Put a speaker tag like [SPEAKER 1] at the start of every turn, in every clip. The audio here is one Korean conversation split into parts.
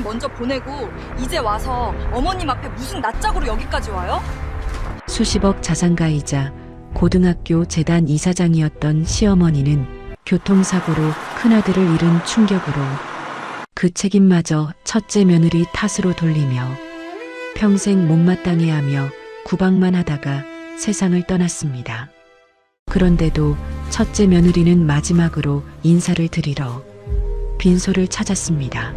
[SPEAKER 1] 먼저 보내고 이제 와서 어머님 앞에 무슨 낯짝으로 여기까지 와요?
[SPEAKER 2] 수십억 자산가이자 고등학교 재단 이사장이었던 시어머니는 교통사고로 큰아들을 잃은 충격으로 그 책임마저 첫째 며느리 탓으로 돌리며 평생 못마땅해 하며 구박만 하다가 세상을 떠났습니다. 그런데도 첫째 며느리는 마지막으로 인사를 드리러 빈소를 찾았습니다.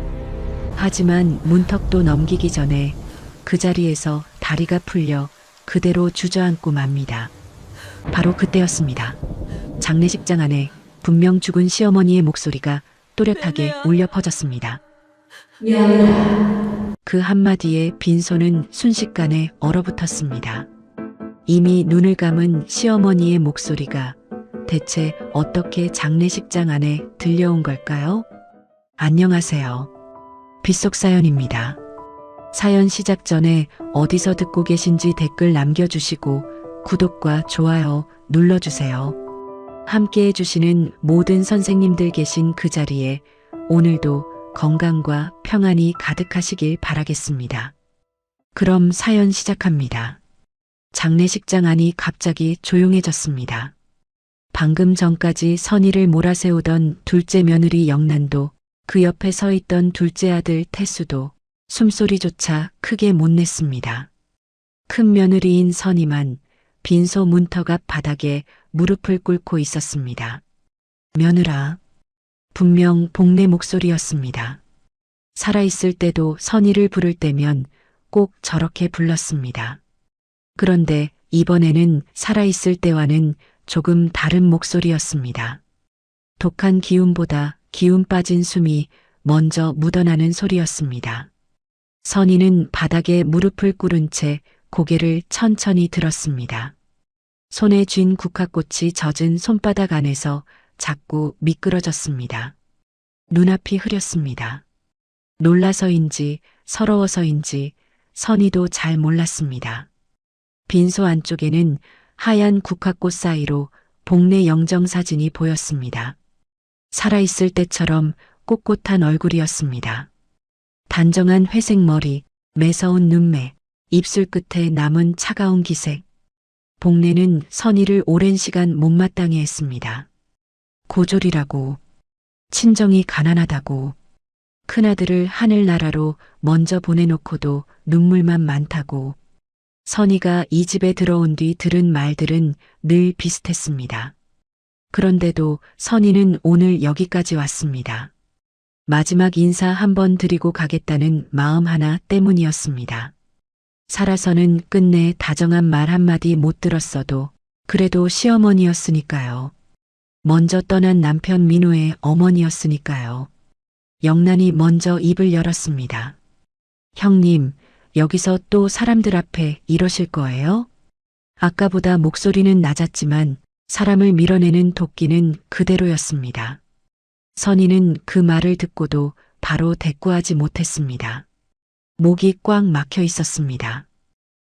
[SPEAKER 2] 하지만 문턱도 넘기기 전에 그 자리에서 다리가 풀려 그대로 주저앉고 맙니다. 바로 그때였습니다. 장례식장 안에 분명 죽은 시어머니의 목소리가 또렷하게 울려 퍼졌습니다. 그 한마디에 빈소는 순식간에 얼어붙었습니다. 이미 눈을 감은 시어머니의 목소리가 대체 어떻게 장례식장 안에 들려온 걸까요? 안녕하세요. 빗속 사연입니다. 사연 시작 전에 어디서 듣고 계신지 댓글 남겨주시고 구독과 좋아요 눌러주세요. 함께 해주시는 모든 선생님들 계신 그 자리에 오늘도 건강과 평안이 가득하시길 바라겠습니다. 그럼 사연 시작합니다. 장례식장 안이 갑자기 조용해졌습니다. 방금 전까지 선의를 몰아세우던 둘째 며느리 영란도 그 옆에 서 있던 둘째 아들 태수도 숨소리조차 크게 못 냈습니다. 큰 며느리인 선의만 빈소 문턱 앞 바닥에 무릎을 꿇고 있었습니다. 며느라. 분명 복내 목소리였습니다. 살아있을 때도 선의를 부를 때면 꼭 저렇게 불렀습니다. 그런데 이번에는 살아있을 때와는 조금 다른 목소리였습니다. 독한 기운보다 기운 빠진 숨이 먼저 묻어나는 소리였습니다. 선의는 바닥에 무릎을 꿇은 채 고개를 천천히 들었습니다. 손에 쥔 국화꽃이 젖은 손바닥 안에서 자꾸 미끄러졌습니다. 눈앞이 흐렸습니다. 놀라서인지 서러워서인지 선의도 잘 몰랐습니다. 빈소 안쪽에는 하얀 국화꽃 사이로 복내 영정사진이 보였습니다. 살아있을 때처럼 꼿꼿한 얼굴이었습니다. 단정한 회색 머리, 매서운 눈매, 입술 끝에 남은 차가운 기색. 복내는 선의를 오랜 시간 못마땅해 했습니다. 고졸이라고, 친정이 가난하다고, 큰아들을 하늘나라로 먼저 보내놓고도 눈물만 많다고. 선의가 이 집에 들어온 뒤 들은 말들은 늘 비슷했습니다. 그런데도 선의는 오늘 여기까지 왔습니다. 마지막 인사 한번 드리고 가겠다는 마음 하나 때문이었습니다. 살아서는 끝내 다정한 말 한마디 못 들었어도 그래도 시어머니였으니까요. 먼저 떠난 남편 민호의 어머니였으니까요. 영란이 먼저 입을 열었습니다. 형님, 여기서 또 사람들 앞에 이러실 거예요? 아까보다 목소리는 낮았지만 사람을 밀어내는 도끼는 그대로였습니다. 선의는 그 말을 듣고도 바로 대꾸하지 못했습니다. 목이 꽉 막혀 있었습니다.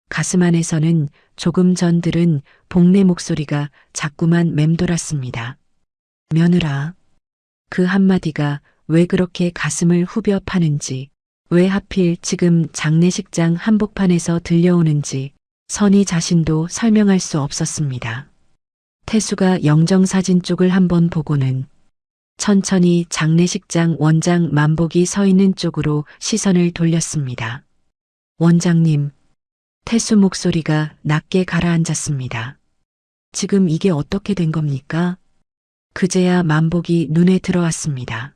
[SPEAKER 2] 가슴 안에서는 조금 전 들은 복내 목소리가 자꾸만 맴돌았습니다. 며느라. 그 한마디가 왜 그렇게 가슴을 후벼 파는지, 왜 하필 지금 장례식장 한복판에서 들려오는지 선의 자신도 설명할 수 없었습니다. 태수가 영정사진 쪽을 한번 보고는 천천히 장례식장 원장 만복이 서 있는 쪽으로 시선을 돌렸습니다. 원장님, 태수 목소리가 낮게 가라앉았습니다. 지금 이게 어떻게 된 겁니까? 그제야 만복이 눈에 들어왔습니다.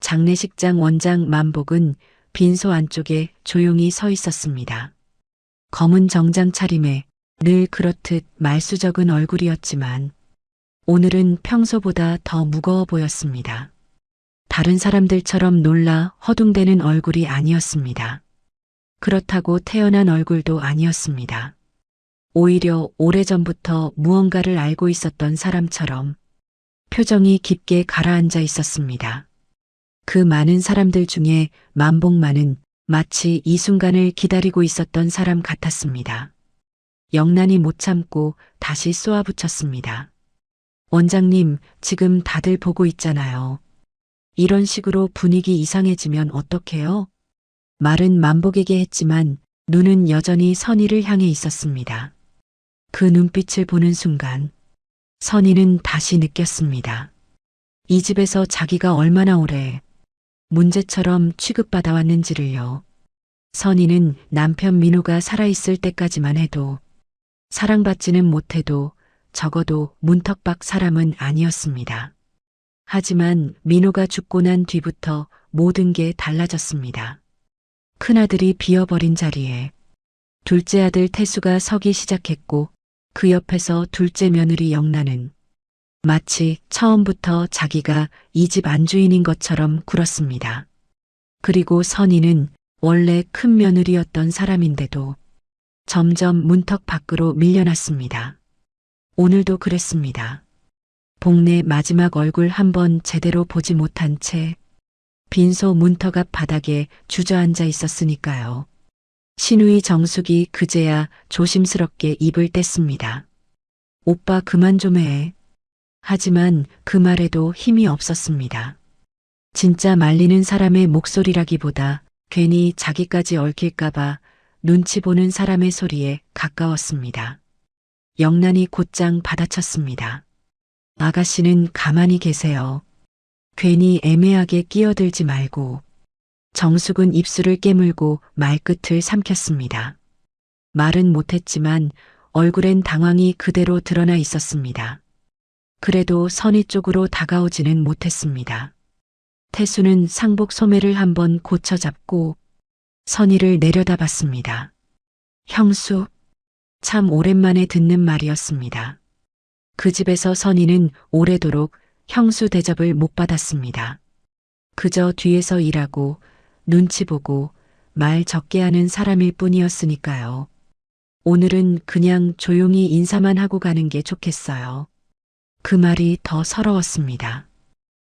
[SPEAKER 2] 장례식장 원장 만복은 빈소 안쪽에 조용히 서 있었습니다. 검은 정장 차림에 늘 그렇듯 말수적은 얼굴이었지만 오늘은 평소보다 더 무거워 보였습니다. 다른 사람들처럼 놀라 허둥대는 얼굴이 아니었습니다. 그렇다고 태연한 얼굴도 아니었습니다. 오히려 오래전부터 무언가를 알고 있었던 사람처럼 표정이 깊게 가라앉아 있었습니다. 그 많은 사람들 중에 만복만은 마치 이 순간을 기다리고 있었던 사람 같았습니다. 영란이 못 참고 다시 쏘아붙였습니다. 원장님, 지금 다들 보고 있잖아요. 이런 식으로 분위기 이상해지면 어떡해요? 말은 만복에게 했지만 눈은 여전히 선희를 향해 있었습니다. 그 눈빛을 보는 순간 선희는 다시 느꼈습니다. 이 집에서 자기가 얼마나 오래 문제처럼 취급받아 왔는지를요. 선희는 남편 민호가 살아있을 때까지만 해도 사랑받지는 못해도 적어도 문턱밖 사람은 아니었습니다. 하지만 민호가 죽고 난 뒤부터 모든 게 달라졌습니다. 큰아들이 비어버린 자리에 둘째 아들 태수가 서기 시작했고 그 옆에서 둘째 며느리 영란은 마치 처음부터 자기가 이 집 안주인인 것처럼 굴었습니다. 그리고 선희는 원래 큰 며느리였던 사람인데도 점점 문턱 밖으로 밀려났습니다. 오늘도 그랬습니다. 복내 마지막 얼굴 한번 제대로 보지 못한 채 빈소 문턱 앞 바닥에 주저앉아 있었으니까요. 신우이 정숙이 그제야 조심스럽게 입을 뗐습니다. 오빠 그만 좀 해. 하지만 그 말에도 힘이 없었습니다. 진짜 말리는 사람의 목소리라기보다 괜히 자기까지 얽힐까봐 눈치 보는 사람의 소리에 가까웠습니다. 영란이 곧장 받아쳤습니다. 아가씨는 가만히 계세요. 괜히 애매하게 끼어들지 말고. 정숙은 입술을 깨물고 말끝을 삼켰습니다. 말은 못했지만 얼굴엔 당황이 그대로 드러나 있었습니다. 그래도 선희 쪽으로 다가오지는 못했습니다. 태수는 상복 소매를 한번 고쳐 잡고 선희를 내려다봤습니다. 형수, 참 오랜만에 듣는 말이었습니다. 그 집에서 선희는 오래도록 형수 대접을 못 받았습니다. 그저 뒤에서 일하고 눈치 보고 말 적게 하는 사람일 뿐이었으니까요. 오늘은 그냥 조용히 인사만 하고 가는 게 좋겠어요. 그 말이 더 서러웠습니다.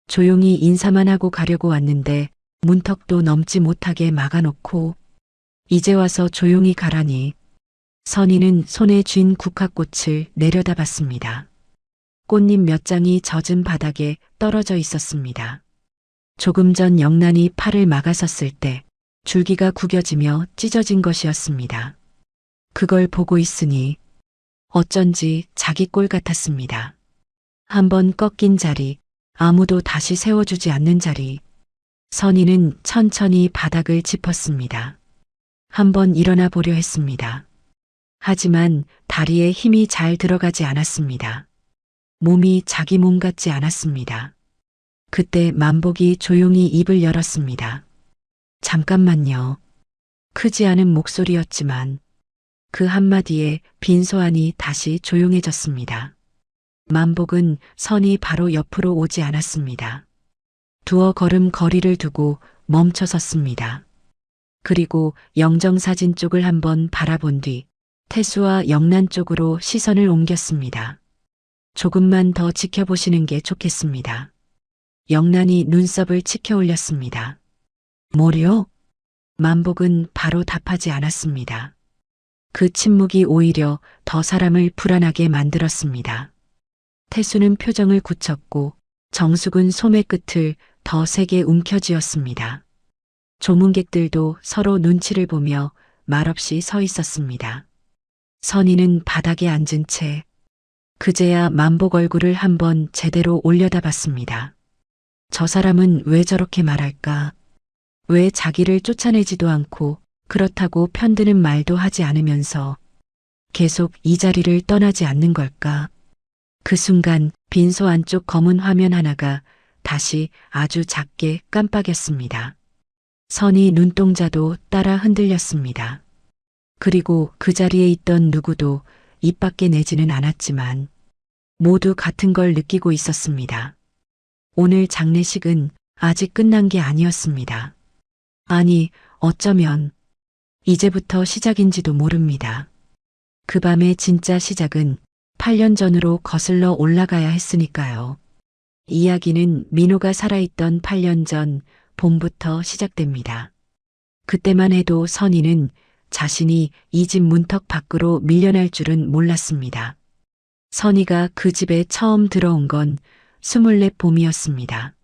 [SPEAKER 2] 조용히 인사만 하고 가려고 왔는데 문턱도 넘지 못하게 막아놓고 이제 와서 조용히 가라니. 선희는 손에 쥔 국화꽃을 내려다봤습니다. 꽃잎 몇 장이 젖은 바닥에 떨어져 있었습니다. 조금 전 영란이 팔을 막아섰을 때 줄기가 구겨지며 찢어진 것이었습니다. 그걸 보고 있으니 어쩐지 자기 꼴 같았습니다. 한번 꺾인 자리, 아무도 다시 세워주지 않는 자리. 선희는 천천히 바닥을 짚었습니다. 한번 일어나 보려 했습니다. 하지만 다리에 힘이 잘 들어가지 않았습니다. 몸이 자기 몸 같지 않았습니다. 그때 만복이 조용히 입을 열었습니다. 잠깐만요. 크지 않은 목소리였지만 그 한마디에 빈소안이 다시 조용해졌습니다. 만복은 선이 바로 옆으로 오지 않았습니다. 두어 걸음 거리를 두고 멈춰 섰습니다. 그리고 영정사진 쪽을 한번 바라본 뒤 태수와 영란 쪽으로 시선을 옮겼습니다. 조금만 더 지켜보시는 게 좋겠습니다. 영란이 눈썹을 치켜 올렸습니다. 뭐요? 만복은 바로 답하지 않았습니다. 그 침묵이 오히려 더 사람을 불안하게 만들었습니다. 태수는 표정을 굳혔고 정숙은 소매 끝을 더 세게 움켜쥐었습니다. 조문객들도 서로 눈치를 보며 말없이 서 있었습니다. 선희는 바닥에 앉은 채 그제야 만복 얼굴을 한번 제대로 올려다봤습니다. 저 사람은 왜 저렇게 말할까? 왜 자기를 쫓아내지도 않고 그렇다고 편드는 말도 하지 않으면서 계속 이 자리를 떠나지 않는 걸까? 그 순간 빈소 안쪽 검은 화면 하나가 다시 아주 작게 깜빡였습니다. 선희 눈동자도 따라 흔들렸습니다. 그리고 그 자리에 있던 누구도 입 밖에 내지는 않았지만 모두 같은 걸 느끼고 있었습니다. 오늘 장례식은 아직 끝난 게 아니었습니다. 아니, 어쩌면 이제부터 시작인지도 모릅니다. 그 밤의 진짜 시작은 8년 전으로 거슬러 올라가야 했으니까요. 이야기는 민호가 살아있던 8년 전 봄부터 시작됩니다. 그때만 해도 선희는 자신이 이 집 문턱 밖으로 밀려날 줄은 몰랐습니다. 선희가 그 집에 처음 들어온 건 24 봄이었습니다.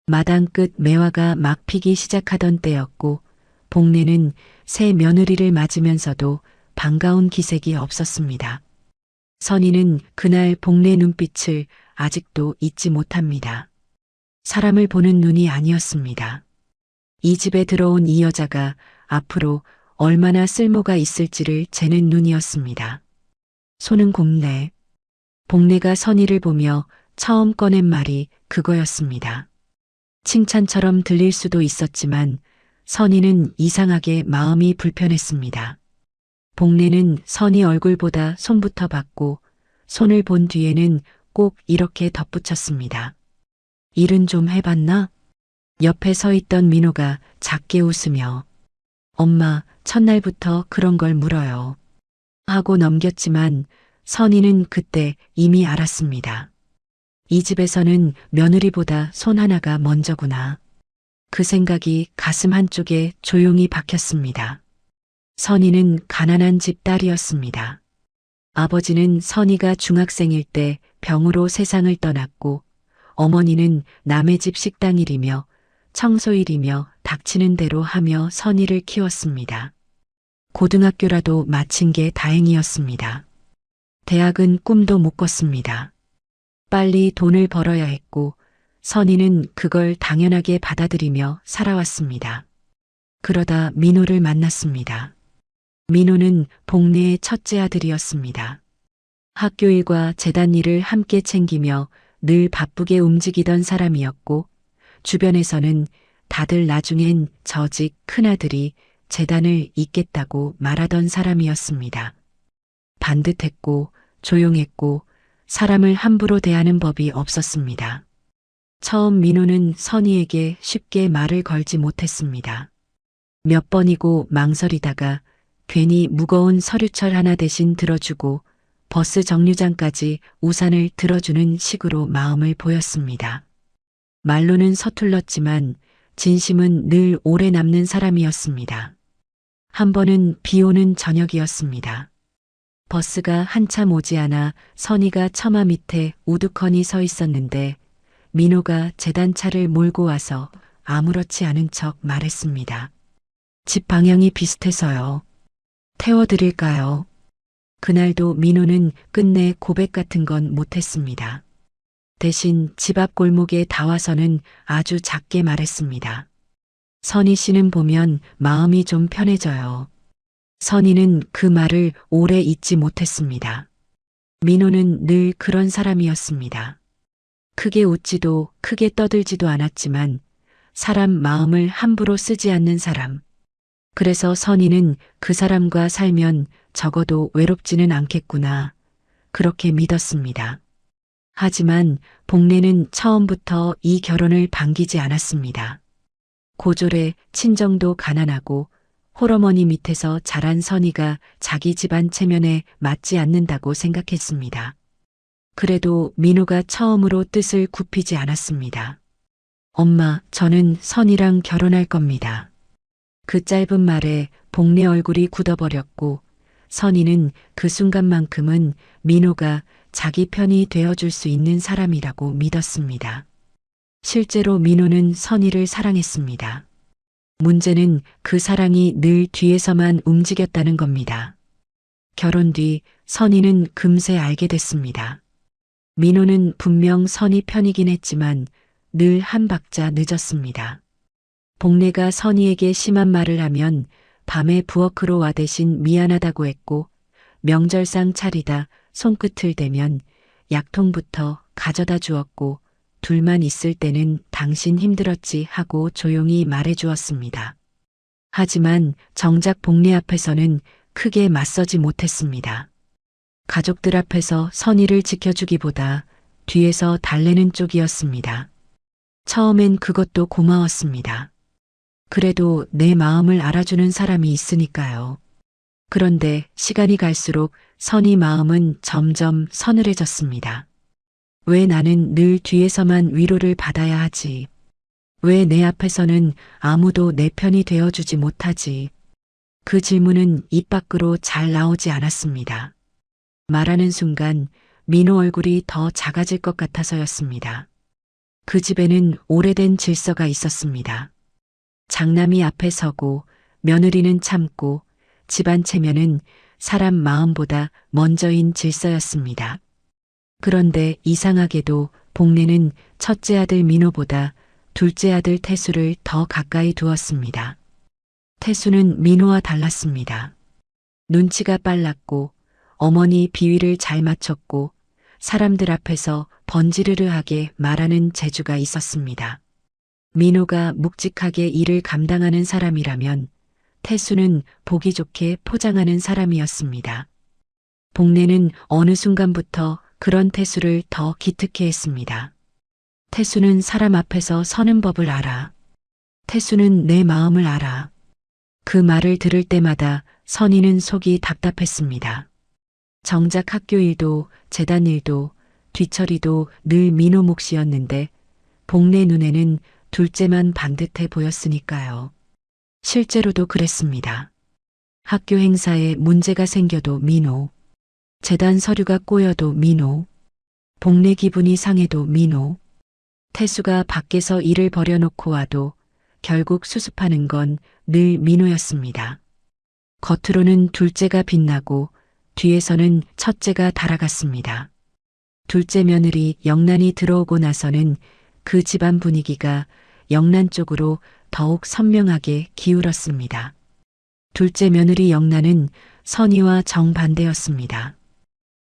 [SPEAKER 2] 마당 끝 매화가 막 피기 시작하던 때였고 복례는 새 며느리를 맞으면서도 반가운 기색이 없었습니다. 선희는 그날 복례 눈빛을 아직도 잊지 못합니다. 사람을 보는 눈이 아니었습니다. 이 집에 들어온 이 여자가 앞으로 얼마나 쓸모가 있을지를 재는 눈이었습니다. 손은 곱네. 복례가 선희를 보며 처음 꺼낸 말이 그거였습니다. 칭찬처럼 들릴 수도 있었지만 선희는 이상하게 마음이 불편했습니다. 복례는 선희 얼굴보다 손부터 봤고 손을 본 뒤에는 꼭 이렇게 덧붙였습니다. 일은 좀 해봤나? 옆에 서 있던 민호가 작게 웃으며 엄마, 첫날부터 그런 걸 물어요. 하고 넘겼지만 선희는 그때 이미 알았습니다. 이 집에서는 며느리보다 손 하나가 먼저구나. 그 생각이 가슴 한쪽에 조용히 박혔습니다. 선희는 가난한 집 딸이었습니다. 아버지는 선희가 중학생일 때 병으로 세상을 떠났고 어머니는 남의 집 식당일이며 청소일이며 닥치는 대로 하며 선희를 키웠습니다. 고등학교라도 마친 게 다행이었습니다. 대학은 꿈도 못 꿨습니다. 빨리 돈을 벌어야 했고 선희는 그걸 당연하게 받아들이며 살아왔습니다. 그러다 민호를 만났습니다. 민호는 복례의 첫째 아들이었습니다. 학교 일과 재단 일을 함께 챙기며 늘 바쁘게 움직이던 사람이었고 주변에서는 다들 나중엔 저 집 큰아들이 재단을 잇겠다고 말하던 사람이었습니다. 반듯했고 조용했고 사람을 함부로 대하는 법이 없었습니다. 처음 민호는 선희에게 쉽게 말을 걸지 못했습니다. 몇 번이고 망설이다가 괜히 무거운 서류철 하나 대신 들어주고 버스 정류장까지 우산을 들어주는 식으로 마음을 보였습니다. 말로는 서툴렀지만 진심은 늘 오래 남는 사람이었습니다. 한 번은 비 오는 저녁이었습니다. 버스가 한참 오지 않아 선희가 처마 밑에 우두커니 서 있었는데 민호가 재단차를 몰고 와서 아무렇지 않은 척 말했습니다. 집 방향이 비슷해서요. 태워드릴까요? 그날도 민호는 끝내 고백 같은 건 못했습니다. 대신 집 앞 골목에 다 와서는 아주 작게 말했습니다. 선희 씨는 보면 마음이 좀 편해져요. 선희는 그 말을 오래 잊지 못했습니다. 민호는 늘 그런 사람이었습니다. 크게 웃지도 크게 떠들지도 않았지만 사람 마음을 함부로 쓰지 않는 사람. 그래서 선희는 그 사람과 살면 적어도 외롭지는 않겠구나. 그렇게 믿었습니다. 하지만 복례는 처음부터 이 결혼을 반기지 않았습니다. 고졸에 친정도 가난하고 홀어머니 밑에서 자란 선희가 자기 집안 체면에 맞지 않는다고 생각했습니다. 그래도 민호가 처음으로 뜻을 굽히지 않았습니다. 엄마, 저는 선희랑 결혼할 겁니다. 그 짧은 말에 복례 얼굴이 굳어버렸고 선희는 그 순간만큼은 민호가 자기 편이 되어줄 수 있는 사람이라고 믿었습니다. 실제로 민호는 선희를 사랑했습니다. 문제는 그 사랑이 늘 뒤에서만 움직였다는 겁니다. 결혼 뒤 선희는 금세 알게 됐습니다. 민호는 분명 선희 편이긴 했지만 늘 한 박자 늦었습니다. 복례가 선희에게 심한 말을 하면 밤에 부엌으로 와 대신 미안하다고 했고 명절상 차리다 손끝을 대면 약통부터 가져다 주었고 둘만 있을 때는 당신 힘들었지 하고 조용히 말해 주었습니다. 하지만 정작 복례 앞에서는 크게 맞서지 못했습니다. 가족들 앞에서 선의를 지켜주기보다 뒤에서 달래는 쪽이었습니다. 처음엔 그것도 고마웠습니다. 그래도 내 마음을 알아주는 사람이 있으니까요. 그런데 시간이 갈수록 선희 마음은 점점 서늘해졌습니다. 왜 나는 늘 뒤에서만 위로를 받아야 하지? 왜 내 앞에서는 아무도 내 편이 되어주지 못하지? 그 질문은 입 밖으로 잘 나오지 않았습니다. 말하는 순간 민호 얼굴이 더 작아질 것 같아서였습니다. 그 집에는 오래된 질서가 있었습니다. 장남이 앞에 서고 며느리는 참고 집안 체면은 사람 마음보다 먼저인 질서였습니다. 그런데 이상하게도 복례는 첫째 아들 민호보다 둘째 아들 태수를 더 가까이 두었습니다. 태수는 민호와 달랐습니다. 눈치가 빨랐고 어머니 비위를 잘 맞췄고 사람들 앞에서 번지르르하게 말하는 재주가 있었습니다. 민호가 묵직하게 일을 감당하는 사람이라면 태수는 보기 좋게 포장하는 사람이었습니다. 복례는 어느 순간부터 그런 태수를 더 기특해 했습니다. 태수는 사람 앞에서 서는 법을 알아. 태수는 내 마음을 알아. 그 말을 들을 때마다 선희는 속이 답답했습니다. 정작 학교 일도 재단 일도 뒤처리도 늘 민호 몫이었는데 복례 눈에는 둘째만 반듯해 보였으니까요. 실제로도 그랬습니다. 학교 행사에 문제가 생겨도 민호, 재단 서류가 꼬여도 민호, 복례 기분이 상해도 민호, 태수가 밖에서 일을 벌여놓고 와도 결국 수습하는 건 늘 민호였습니다. 겉으로는 둘째가 빛나고 뒤에서는 첫째가 달아갔습니다. 둘째 며느리 영란이 들어오고 나서는 그 집안 분위기가 영란 쪽으로 더욱 선명하게 기울었습니다. 둘째 며느리 영란은 선희와 정반대였습니다.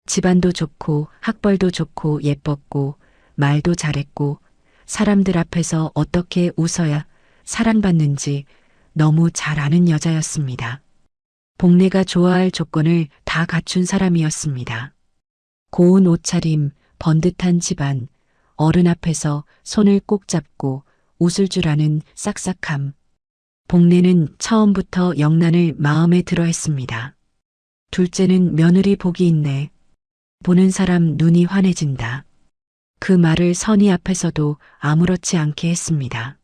[SPEAKER 2] 집안도 좋고 학벌도 좋고 예뻤고 말도 잘했고 사람들 앞에서 어떻게 웃어야 사랑받는지 너무 잘 아는 여자였습니다. 복례가 좋아할 조건을 다 갖춘 사람이었습니다. 고운 옷차림, 번듯한 집안, 어른 앞에서 손을 꼭 잡고 웃을 줄 아는 싹싹함. 복례는 처음부터 영란을 마음에 들어 했습니다. 둘째는 며느리 복이 있네. 보는 사람 눈이 환해진다. 그 말을 선희 앞에서도 아무렇지 않게 했습니다.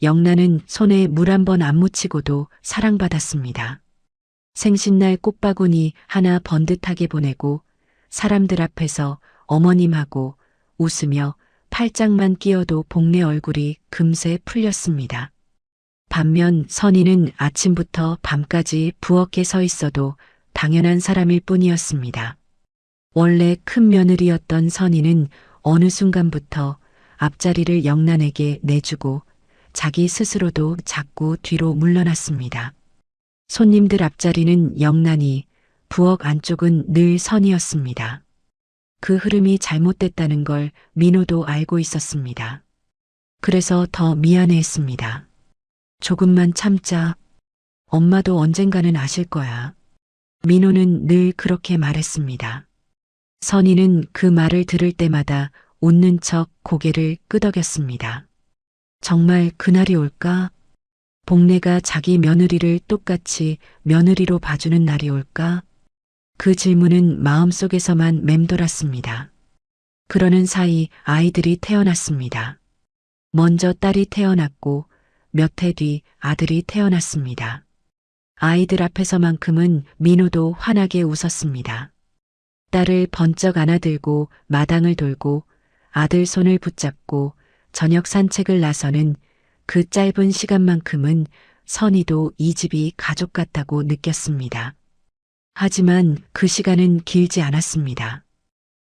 [SPEAKER 2] 영란은 손에 물 한 번 안 묻히고도 사랑받았습니다. 생신날 꽃바구니 하나 번듯하게 보내고 사람들 앞에서 어머님하고 웃으며 팔짱만 끼어도 복례 얼굴이 금세 풀렸습니다. 반면 선희는 아침부터 밤까지 부엌에 서 있어도 당연한 사람일 뿐이었습니다. 원래 큰 며느리였던 선희는 어느 순간부터 앞자리를 영란에게 내주고 자기 스스로도 자꾸 뒤로 물러났습니다. 손님들 앞자리는 영란이, 부엌 안쪽은 늘 선희였습니다. 그 흐름이 잘못됐다는 걸 민호도 알고 있었습니다. 그래서 더 미안해했습니다. 조금만 참자. 엄마도 언젠가는 아실 거야. 민호는 늘 그렇게 말했습니다. 선희는 그 말을 들을 때마다 웃는 척 고개를 끄덕였습니다. 정말 그날이 올까? 복례가 자기 며느리를 똑같이 며느리로 봐주는 날이 올까? 그 질문은 마음속에서만 맴돌았습니다. 그러는 사이 아이들이 태어났습니다. 먼저 딸이 태어났고 몇 해 뒤 아들이 태어났습니다. 아이들 앞에서만큼은 민호도 환하게 웃었습니다. 딸을 번쩍 안아들고 마당을 돌고 아들 손을 붙잡고 저녁 산책을 나서는 그 짧은 시간만큼은 선희도 이 집이 가족 같다고 느꼈습니다. 하지만 그 시간은 길지 않았습니다.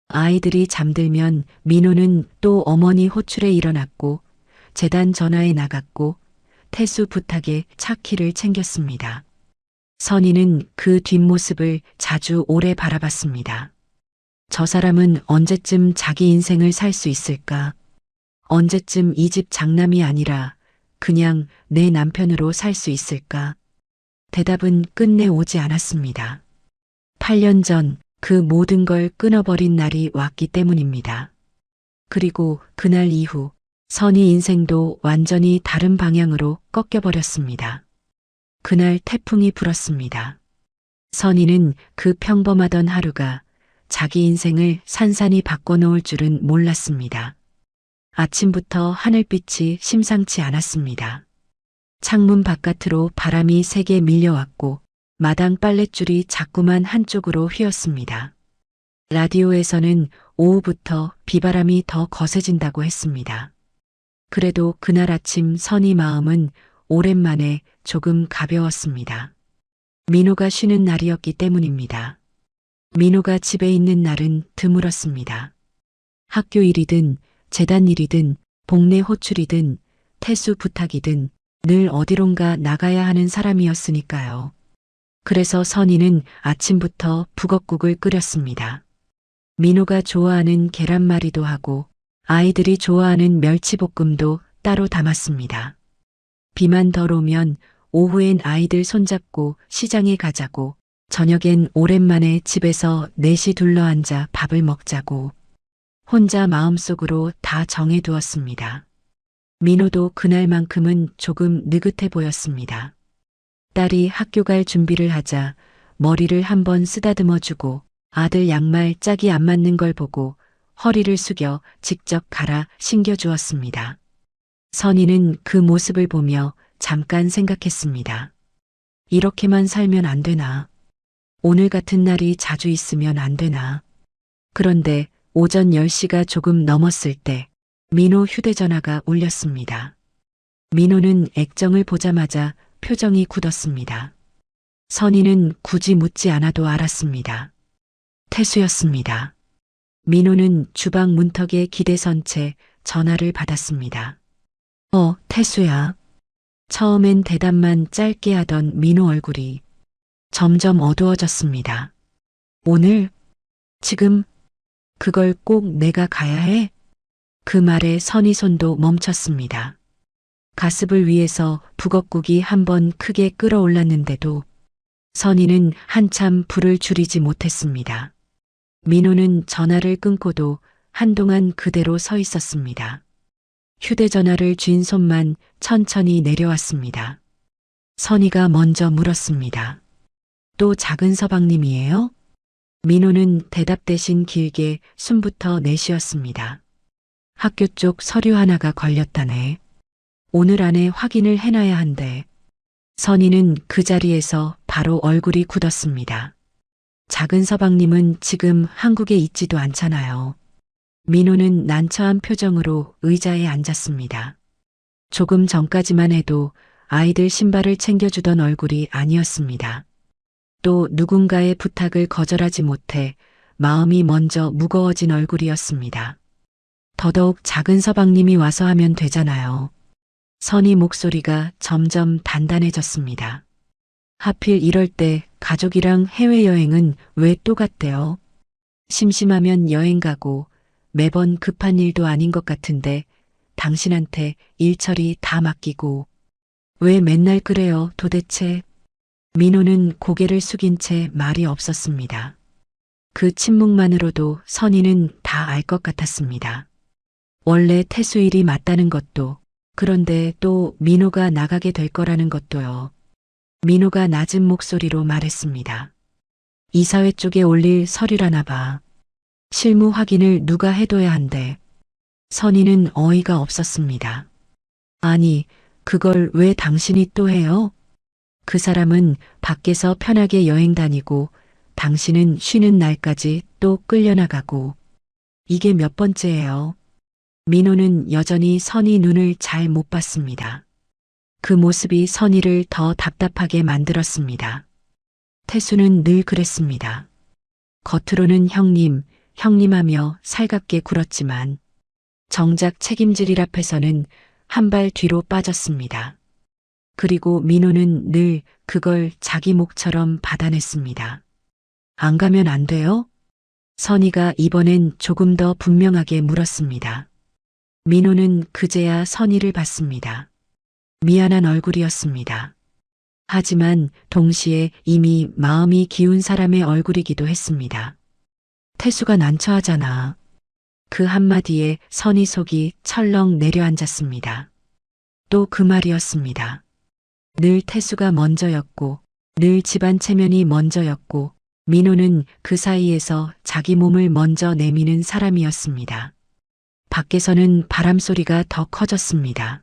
[SPEAKER 2] 아이들이 잠들면 민호는 또 어머니 호출에 일어났고 재단 전화에 나갔고 태수 부탁에 차 키를 챙겼습니다. 선희는 그 뒷모습을 자주 오래 바라봤습니다. 저 사람은 언제쯤 자기 인생을 살 수 있을까? 언제쯤 이 집 장남이 아니라 그냥 내 남편으로 살 수 있을까? 대답은 끝내 오지 않았습니다. 8년 전 그 모든 걸 끊어버린 날이 왔기 때문입니다. 그리고 그날 이후 선희 인생도 완전히 다른 방향으로 꺾여버렸습니다. 그날 태풍이 불었습니다. 선희는 그 평범하던 하루가 자기 인생을 산산이 바꿔놓을 줄은 몰랐습니다. 아침부터 하늘빛이 심상치 않았습니다. 창문 바깥으로 바람이 세게 밀려왔고 마당 빨랫줄이 자꾸만 한쪽으로 휘었습니다. 라디오에서는 오후부터 비바람이 더 거세진다고 했습니다. 그래도 그날 아침 선희 마음은 오랜만에 조금 가벼웠습니다. 민호가 쉬는 날이었기 때문입니다. 민호가 집에 있는 날은 드물었습니다. 학교 일이든 재단 일이든 복례 호출이든 태수 부탁이든 늘 어디론가 나가야 하는 사람이었으니까요. 그래서 선희는 아침부터 북엇국을 끓였습니다. 민호가 좋아하는 계란말이도 하고 아이들이 좋아하는 멸치볶음도 따로 담았습니다. 비만 덜 오면 오후엔 아이들 손잡고 시장에 가자고, 저녁엔 오랜만에 집에서 넷이 둘러앉아 밥을 먹자고 혼자 마음속으로 다 정해두었습니다. 민호도 그날만큼은 조금 느긋해 보였습니다. 딸이 학교 갈 준비를 하자 머리를 한번 쓰다듬어주고 아들 양말 짝이 안 맞는 걸 보고 허리를 숙여 직접 갈아 신겨주었습니다. 선희는 그 모습을 보며 잠깐 생각했습니다. 이렇게만 살면 안 되나? 오늘 같은 날이 자주 있으면 안 되나? 그런데 오전 10시가 조금 넘었을 때 민호 휴대전화가 울렸습니다. 민호는 액정을 보자마자 표정이 굳었습니다. 선희는 굳이 묻지 않아도 알았습니다. 태수였습니다. 민호는 주방 문턱에 기대선 채 전화를 받았습니다. 태수야. 처음엔 대답만 짧게 하던 민호 얼굴이 점점 어두워졌습니다. 오늘? 지금? 그걸 꼭 내가 가야 해? 그 말에 선희 손도 멈췄습니다. 가습을 위해서 북엇국이 한번 크게 끓어올랐는데도 선희는 한참 불을 줄이지 못했습니다. 민호는 전화를 끊고도 한동안 그대로 서 있었습니다. 휴대전화를 쥔 손만 천천히 내려왔습니다. 선희가 먼저 물었습니다. 또 작은 서방님이에요? 민호는 대답 대신 길게 숨부터 내쉬었습니다. 학교 쪽 서류 하나가 걸렸다네. 오늘 안에 확인을 해놔야 한대. 선희는 그 자리에서 바로 얼굴이 굳었습니다. 작은 서방님은 지금 한국에 있지도 않잖아요. 민호는 난처한 표정으로 의자에 앉았습니다. 조금 전까지만 해도 아이들 신발을 챙겨주던 얼굴이 아니었습니다. 또 누군가의 부탁을 거절하지 못해 마음이 먼저 무거워진 얼굴이었습니다. 더더욱 작은 서방님이 와서 하면 되잖아요. 선희 목소리가 점점 단단해졌습니다. 하필 이럴 때 가족이랑 해외여행은 왜 또 갔대요? 심심하면 여행 가고 매번 급한 일도 아닌 것 같은데 당신한테 일처리 다 맡기고 왜 맨날 그래요 도대체? 민호는 고개를 숙인 채 말이 없었습니다. 그 침묵만으로도 선희는 다 알 것 같았습니다. 원래 태수 일이 맞다는 것도, 그런데 또 민호가 나가게 될 거라는 것도요. 민호가 낮은 목소리로 말했습니다. 이사회 쪽에 올릴 서류라나 봐. 실무 확인을 누가 해둬야 한대. 선희는 어이가 없었습니다. 아니, 그걸 왜 당신이 또 해요? 그 사람은 밖에서 편하게 여행 다니고 당신은 쉬는 날까지 또 끌려나가고. 이게 몇 번째예요? 민호는 여전히 선희 눈을 잘 못 봤습니다. 그 모습이 선희를 더 답답하게 만들었습니다. 태수는 늘 그랬습니다. 겉으로는 형님, 형님하며 살갑게 굴었지만 정작 책임질 일 앞에서는 한 발 뒤로 빠졌습니다. 그리고 민호는 늘 그걸 자기 몫처럼 받아냈습니다. 안 가면 안 돼요? 선희가 이번엔 조금 더 분명하게 물었습니다. 민호는 그제야 선희를 봤습니다. 미안한 얼굴이었습니다. 하지만 동시에 이미 마음이 기운 사람의 얼굴이기도 했습니다. 태수가 난처하잖아. 그 한마디에 선희 속이 철렁 내려앉았습니다. 또 그 말이었습니다. 늘 태수가 먼저였고 늘 집안 체면이 먼저였고 민호는 그 사이에서 자기 몸을 먼저 내미는 사람이었습니다. 밖에서는 바람소리가 더 커졌습니다.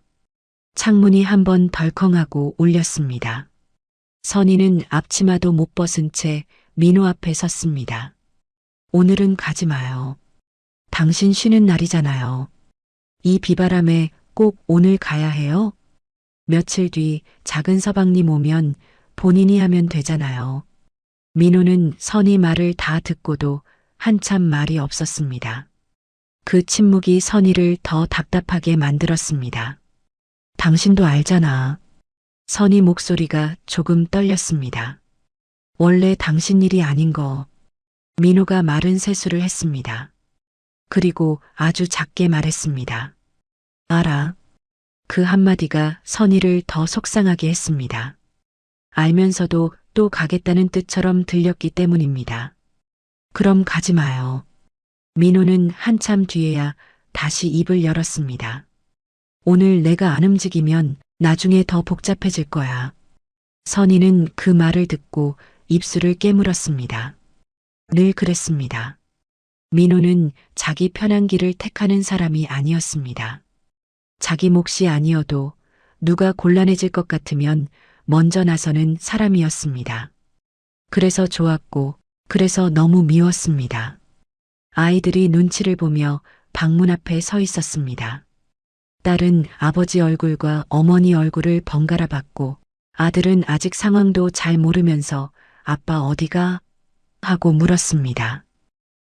[SPEAKER 2] 창문이 한번 덜컹하고 울렸습니다. 선희는 앞치마도 못 벗은 채 민호 앞에 섰습니다. 오늘은 가지 마요. 당신 쉬는 날이잖아요. 이 비바람에 꼭 오늘 가야 해요? 며칠 뒤 작은 서방님 오면 본인이 하면 되잖아요. 민호는 선희 말을 다 듣고도 한참 말이 없었습니다. 그 침묵이 선희를 더 답답하게 만들었습니다. 당신도 알잖아. 선희 목소리가 조금 떨렸습니다. 원래 당신 일이 아닌 거. 민호가 마른 세수를 했습니다. 그리고 아주 작게 말했습니다. 알아. 그 한마디가 선희를 더 속상하게 했습니다. 알면서도 또 가겠다는 뜻처럼 들렸기 때문입니다. 그럼 가지 마요. 민호는 한참 뒤에야 다시 입을 열었습니다. 오늘 내가 안 움직이면 나중에 더 복잡해질 거야. 선희는 그 말을 듣고 입술을 깨물었습니다. 늘 그랬습니다. 민호는 자기 편한 길을 택하는 사람이 아니었습니다. 자기 몫이 아니어도 누가 곤란해질 것 같으면 먼저 나서는 사람이었습니다. 그래서 좋았고, 그래서 너무 미웠습니다. 아이들이 눈치를 보며 방문 앞에 서 있었습니다. 딸은 아버지 얼굴과 어머니 얼굴을 번갈아 봤고, 아들은 아직 상황도 잘 모르면서 아빠 어디가? 하고 물었습니다.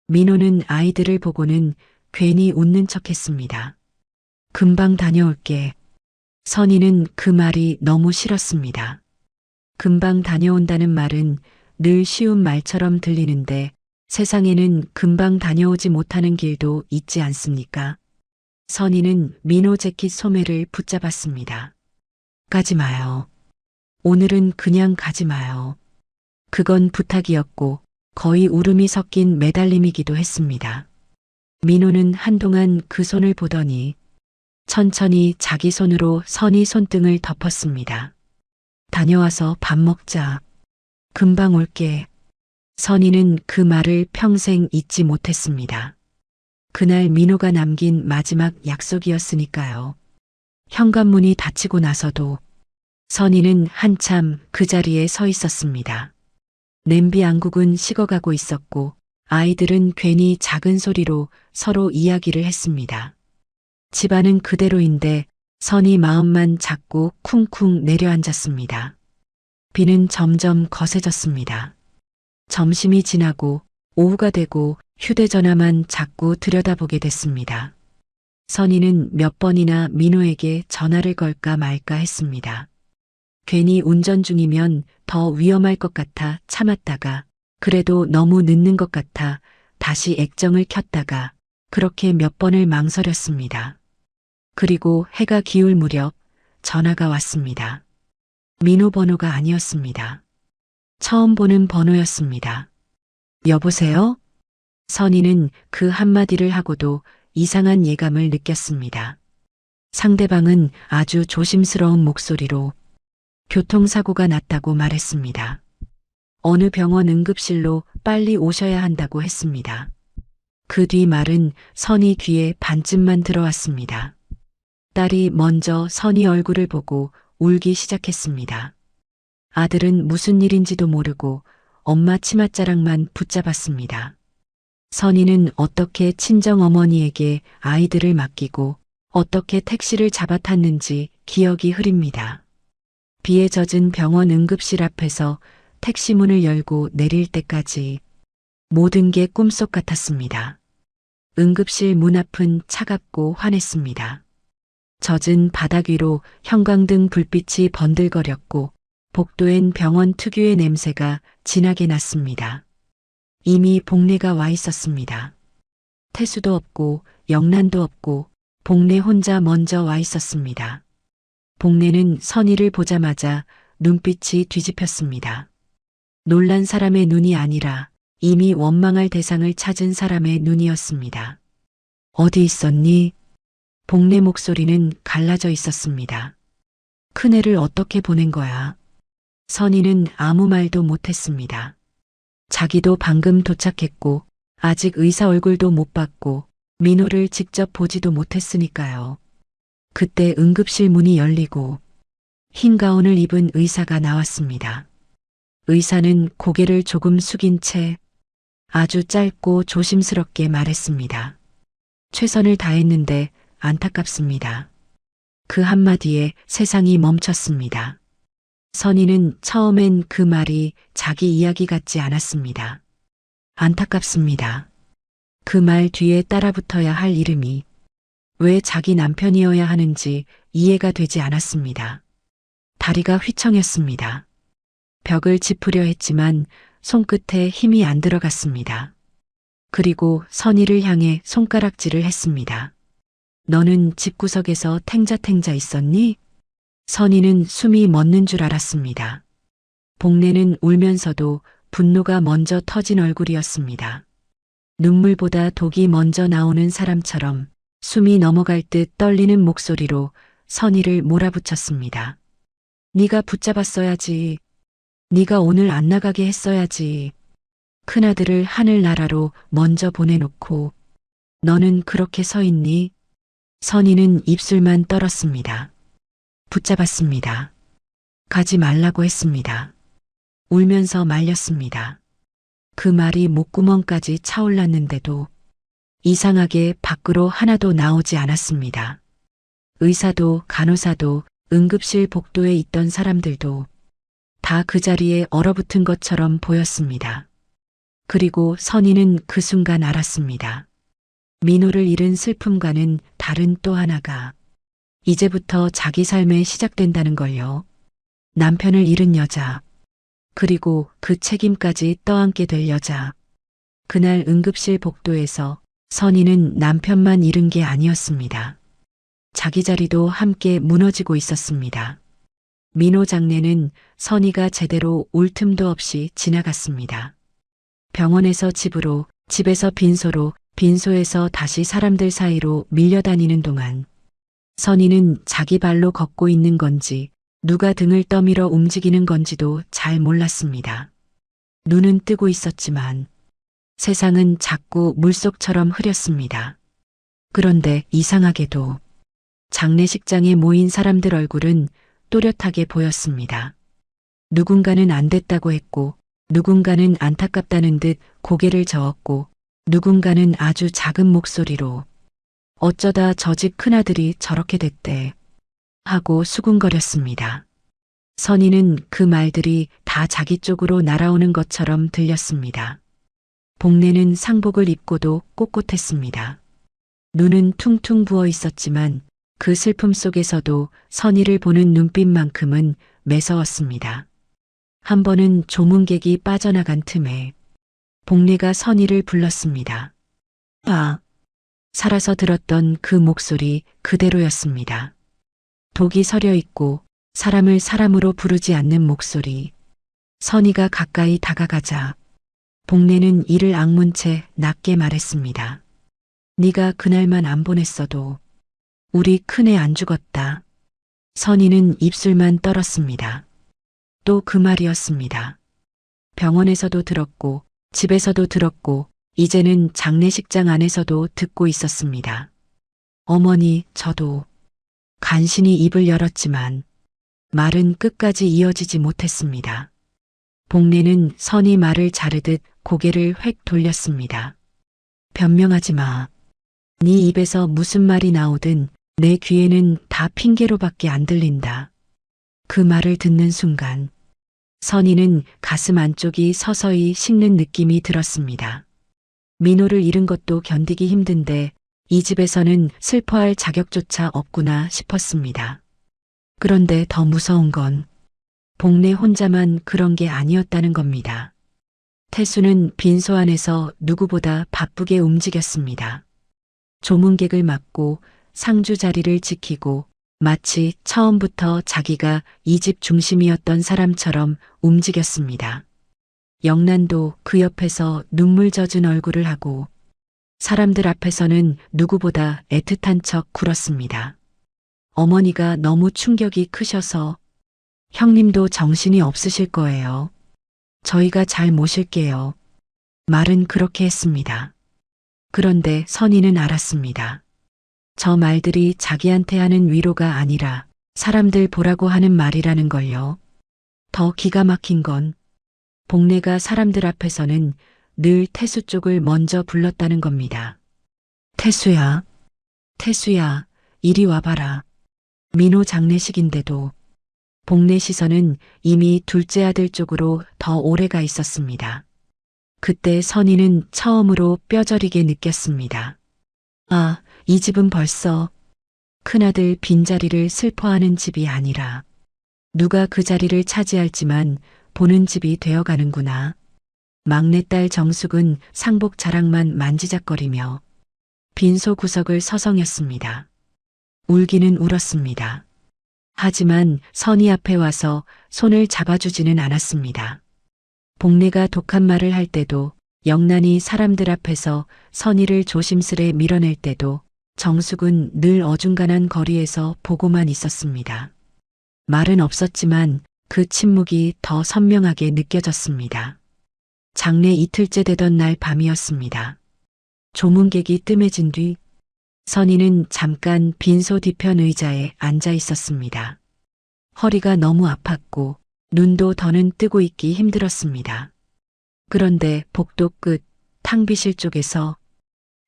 [SPEAKER 2] 민호는 아이들을 보고는 괜히 웃는 척 했습니다. 금방 다녀올게. 선희는 그 말이 너무 싫었습니다. 금방 다녀온다는 말은 늘 쉬운 말처럼 들리는데 세상에는 금방 다녀오지 못하는 길도 있지 않습니까? 선희는 민호 재킷 소매를 붙잡았습니다. 가지 마요. 오늘은 그냥 가지 마요. 그건 부탁이었고 거의 울음이 섞인 매달림이기도 했습니다. 민호는 한동안 그 손을 보더니 천천히 자기 손으로 선희 손등을 덮었습니다. 다녀와서 밥 먹자. 금방 올게. 선희는 그 말을 평생 잊지 못했습니다. 그날 민호가 남긴 마지막 약속이었으니까요. 현관문이 닫히고 나서도 선희는 한참 그 자리에 서 있었습니다. 냄비 앙국은 식어가고 있었고 아이들은 괜히 작은 소리로 서로 이야기를 했습니다. 집안은 그대로인데 선희 마음만 자꾸 쿵쿵 내려앉았습니다. 비는 점점 거세졌습니다. 점심이 지나고 오후가 되고 휴대전화만 자꾸 들여다보게 됐습니다. 선희는 몇 번이나 민호에게 전화를 걸까 말까 했습니다. 괜히 운전 중이면 더 위험할 것 같아 참았다가 그래도 너무 늦는 것 같아 다시 액정을 켰다가 그렇게 몇 번을 망설였습니다. 그리고 해가 기울 무렵 전화가 왔습니다. 민호 번호가 아니었습니다. 처음 보는 번호였습니다. 여보세요? 선희는 그 한마디를 하고도 이상한 예감을 느꼈습니다. 상대방은 아주 조심스러운 목소리로 교통사고가 났다고 말했습니다. 어느 병원 응급실로 빨리 오셔야 한다고 했습니다. 그 뒤 말은 선희 귀에 반쯤만 들어왔습니다. 딸이 먼저 선희 얼굴을 보고 울기 시작했습니다. 아들은 무슨 일인지도 모르고 엄마 치맛자락만 붙잡았습니다. 선희는 어떻게 친정어머니에게 아이들을 맡기고 어떻게 택시를 잡아탔는지 기억이 흐립니다. 비에 젖은 병원 응급실 앞에서 택시 문을 열고 내릴 때까지 모든 게 꿈속 같았습니다. 응급실 문 앞은 차갑고 환했습니다. 젖은 바닥 위로 형광등 불빛이 번들거렸고 복도엔 병원 특유의 냄새가 진하게 났습니다. 이미 복례가 와 있었습니다. 태수도 없고 영란도 없고 복례 혼자 먼저 와 있었습니다. 복례는 선희를 보자마자 눈빛이 뒤집혔습니다. 놀란 사람의 눈이 아니라 이미 원망할 대상을 찾은 사람의 눈이었습니다. 어디 있었니? 복례 목소리는 갈라져 있었습니다. 큰애를 어떻게 보낸 거야? 선희는 아무 말도 못했습니다. 자기도 방금 도착했고 아직 의사 얼굴도 못 봤고 민호를 직접 보지도 못했으니까요. 그때 응급실 문이 열리고 흰 가운을 입은 의사가 나왔습니다. 의사는 고개를 조금 숙인 채 아주 짧고 조심스럽게 말했습니다. 최선을 다했는데 안타깝습니다. 그 한마디에 세상이 멈췄습니다. 선희는 처음엔 그 말이 자기 이야기 같지 않았습니다. 안타깝습니다. 그 말 뒤에 따라붙어야 할 이름이 왜 자기 남편이어야 하는지 이해가 되지 않았습니다. 다리가 휘청였습니다. 벽을 짚으려 했지만 손끝에 힘이 안 들어갔습니다. 그리고 선희를 향해 손가락질을 했습니다. 너는 집구석에서 탱자탱자 있었니? 선희는 숨이 멎는 줄 알았습니다. 복례는 울면서도 분노가 먼저 터진 얼굴이었습니다. 눈물보다 독이 먼저 나오는 사람처럼 숨이 넘어갈 듯 떨리는 목소리로 선희를 몰아붙였습니다. 네가 붙잡았어야지. 네가 오늘 안 나가게 했어야지. 큰아들을 하늘나라로 먼저 보내놓고 너는 그렇게 서 있니? 선희는 입술만 떨었습니다. 붙잡았습니다. 가지 말라고 했습니다. 울면서 말렸습니다. 그 말이 목구멍까지 차올랐는데도 이상하게 밖으로 하나도 나오지 않았습니다. 의사도 간호사도 응급실 복도에 있던 사람들도 다 그 자리에 얼어붙은 것처럼 보였습니다. 그리고 선희는 그 순간 알았습니다. 민호를 잃은 슬픔과는 다른 또 하나가 이제부터 자기 삶에 시작된다는 걸요. 남편을 잃은 여자, 그리고 그 책임까지 떠안게 될 여자. 그날 응급실 복도에서 선희는 남편만 잃은 게 아니었습니다. 자기 자리도 함께 무너지고 있었습니다. 민호 장례는 선희가 제대로 울 틈도 없이 지나갔습니다. 병원에서 집으로, 집에서 빈소로, 빈소에서 다시 사람들 사이로 밀려다니는 동안 선희는 자기 발로 걷고 있는 건지 누가 등을 떠밀어 움직이는 건지도 잘 몰랐습니다. 눈은 뜨고 있었지만 세상은 자꾸 물속처럼 흐렸습니다. 그런데 이상하게도 장례식장에 모인 사람들 얼굴은 또렷하게 보였습니다. 누군가는 안 됐다고 했고 누군가는 안타깝다는 듯 고개를 저었고 누군가는 아주 작은 목소리로 어쩌다 저 집 큰아들이 저렇게 됐대 하고 수군거렸습니다. 선희는 그 말들이 다 자기 쪽으로 날아오는 것처럼 들렸습니다. 복례는 상복을 입고도 꼿꼿했습니다. 눈은 퉁퉁 부어 있었지만 그 슬픔 속에서도 선희를 보는 눈빛만큼은 매서웠습니다. 한 번은 조문객이 빠져나간 틈에 복례가 선희를 불렀습니다. 아, 살아서 들었던 그 목소리 그대로였습니다. 독이 서려 있고 사람을 사람으로 부르지 않는 목소리. 선희가 가까이 다가가자 복례는 이를 악문 채 낮게 말했습니다. 네가 그날만 안 보냈어도 우리 큰애 안 죽었다. 선희는 입술만 떨었습니다. 또 그 말이었습니다. 병원에서도 들었고 집에서도 들었고 이제는 장례식장 안에서도 듣고 있었습니다. 어머니, 저도 간신히 입을 열었지만 말은 끝까지 이어지지 못했습니다. 복례는 선희 말을 자르듯 고개를 획 돌렸습니다. 변명하지 마. 네 입에서 무슨 말이 나오든 내 귀에는 다 핑계로밖에 안 들린다. 그 말을 듣는 순간 선희는 가슴 안쪽이 서서히 식는 느낌이 들었습니다. 민호를 잃은 것도 견디기 힘든데 이 집에서는 슬퍼할 자격조차 없구나 싶었습니다. 그런데 더 무서운 건 복례 혼자만 그런 게 아니었다는 겁니다. 태수는 빈소 안에서 누구보다 바쁘게 움직였습니다. 조문객을 맡고 상주 자리를 지키고 마치 처음부터 자기가 이 집 중심이었던 사람처럼 움직였습니다. 영란도 그 옆에서 눈물 젖은 얼굴을 하고 사람들 앞에서는 누구보다 애틋한 척 굴었습니다. 어머니가 너무 충격이 크셔서 형님도 정신이 없으실 거예요. 저희가 잘 모실게요. 말은 그렇게 했습니다. 그런데 선희는 알았습니다. 저 말들이 자기한테 하는 위로가 아니라 사람들 보라고 하는 말이라는 걸요. 더 기가 막힌 건 복례가 사람들 앞에서는 늘 태수 쪽을 먼저 불렀다는 겁니다. 태수야, 태수야, 이리 와봐라. 민호 장례식인데도 복내 시선은 이미 둘째 아들 쪽으로 더 오래 가 있었습니다. 그때 선희는 처음으로 뼈저리게 느꼈습니다. 아, 이 집은 벌써 큰아들 빈자리를 슬퍼하는 집이 아니라 누가 그 자리를 차지할지만 보는 집이 되어가는구나. 막내딸 정숙은 상복 자락만 만지작거리며 빈소 구석을 서성였습니다. 울기는 울었습니다. 하지만 선희 앞에 와서 손을 잡아주지는 않았습니다. 복내가 독한 말을 할 때도, 영란이 사람들 앞에서 선희를 조심스레 밀어낼 때도 정숙은 늘 어중간한 거리에서 보고만 있었습니다. 말은 없었지만 그 침묵이 더 선명하게 느껴졌습니다. 장례 이틀째 되던 날 밤이었습니다. 조문객이 뜸해진 뒤 선희는 잠깐 빈소 뒤편 의자에 앉아 있었습니다. 허리가 너무 아팠고 눈도 더는 뜨고 있기 힘들었습니다. 그런데 복도 끝 탕비실 쪽에서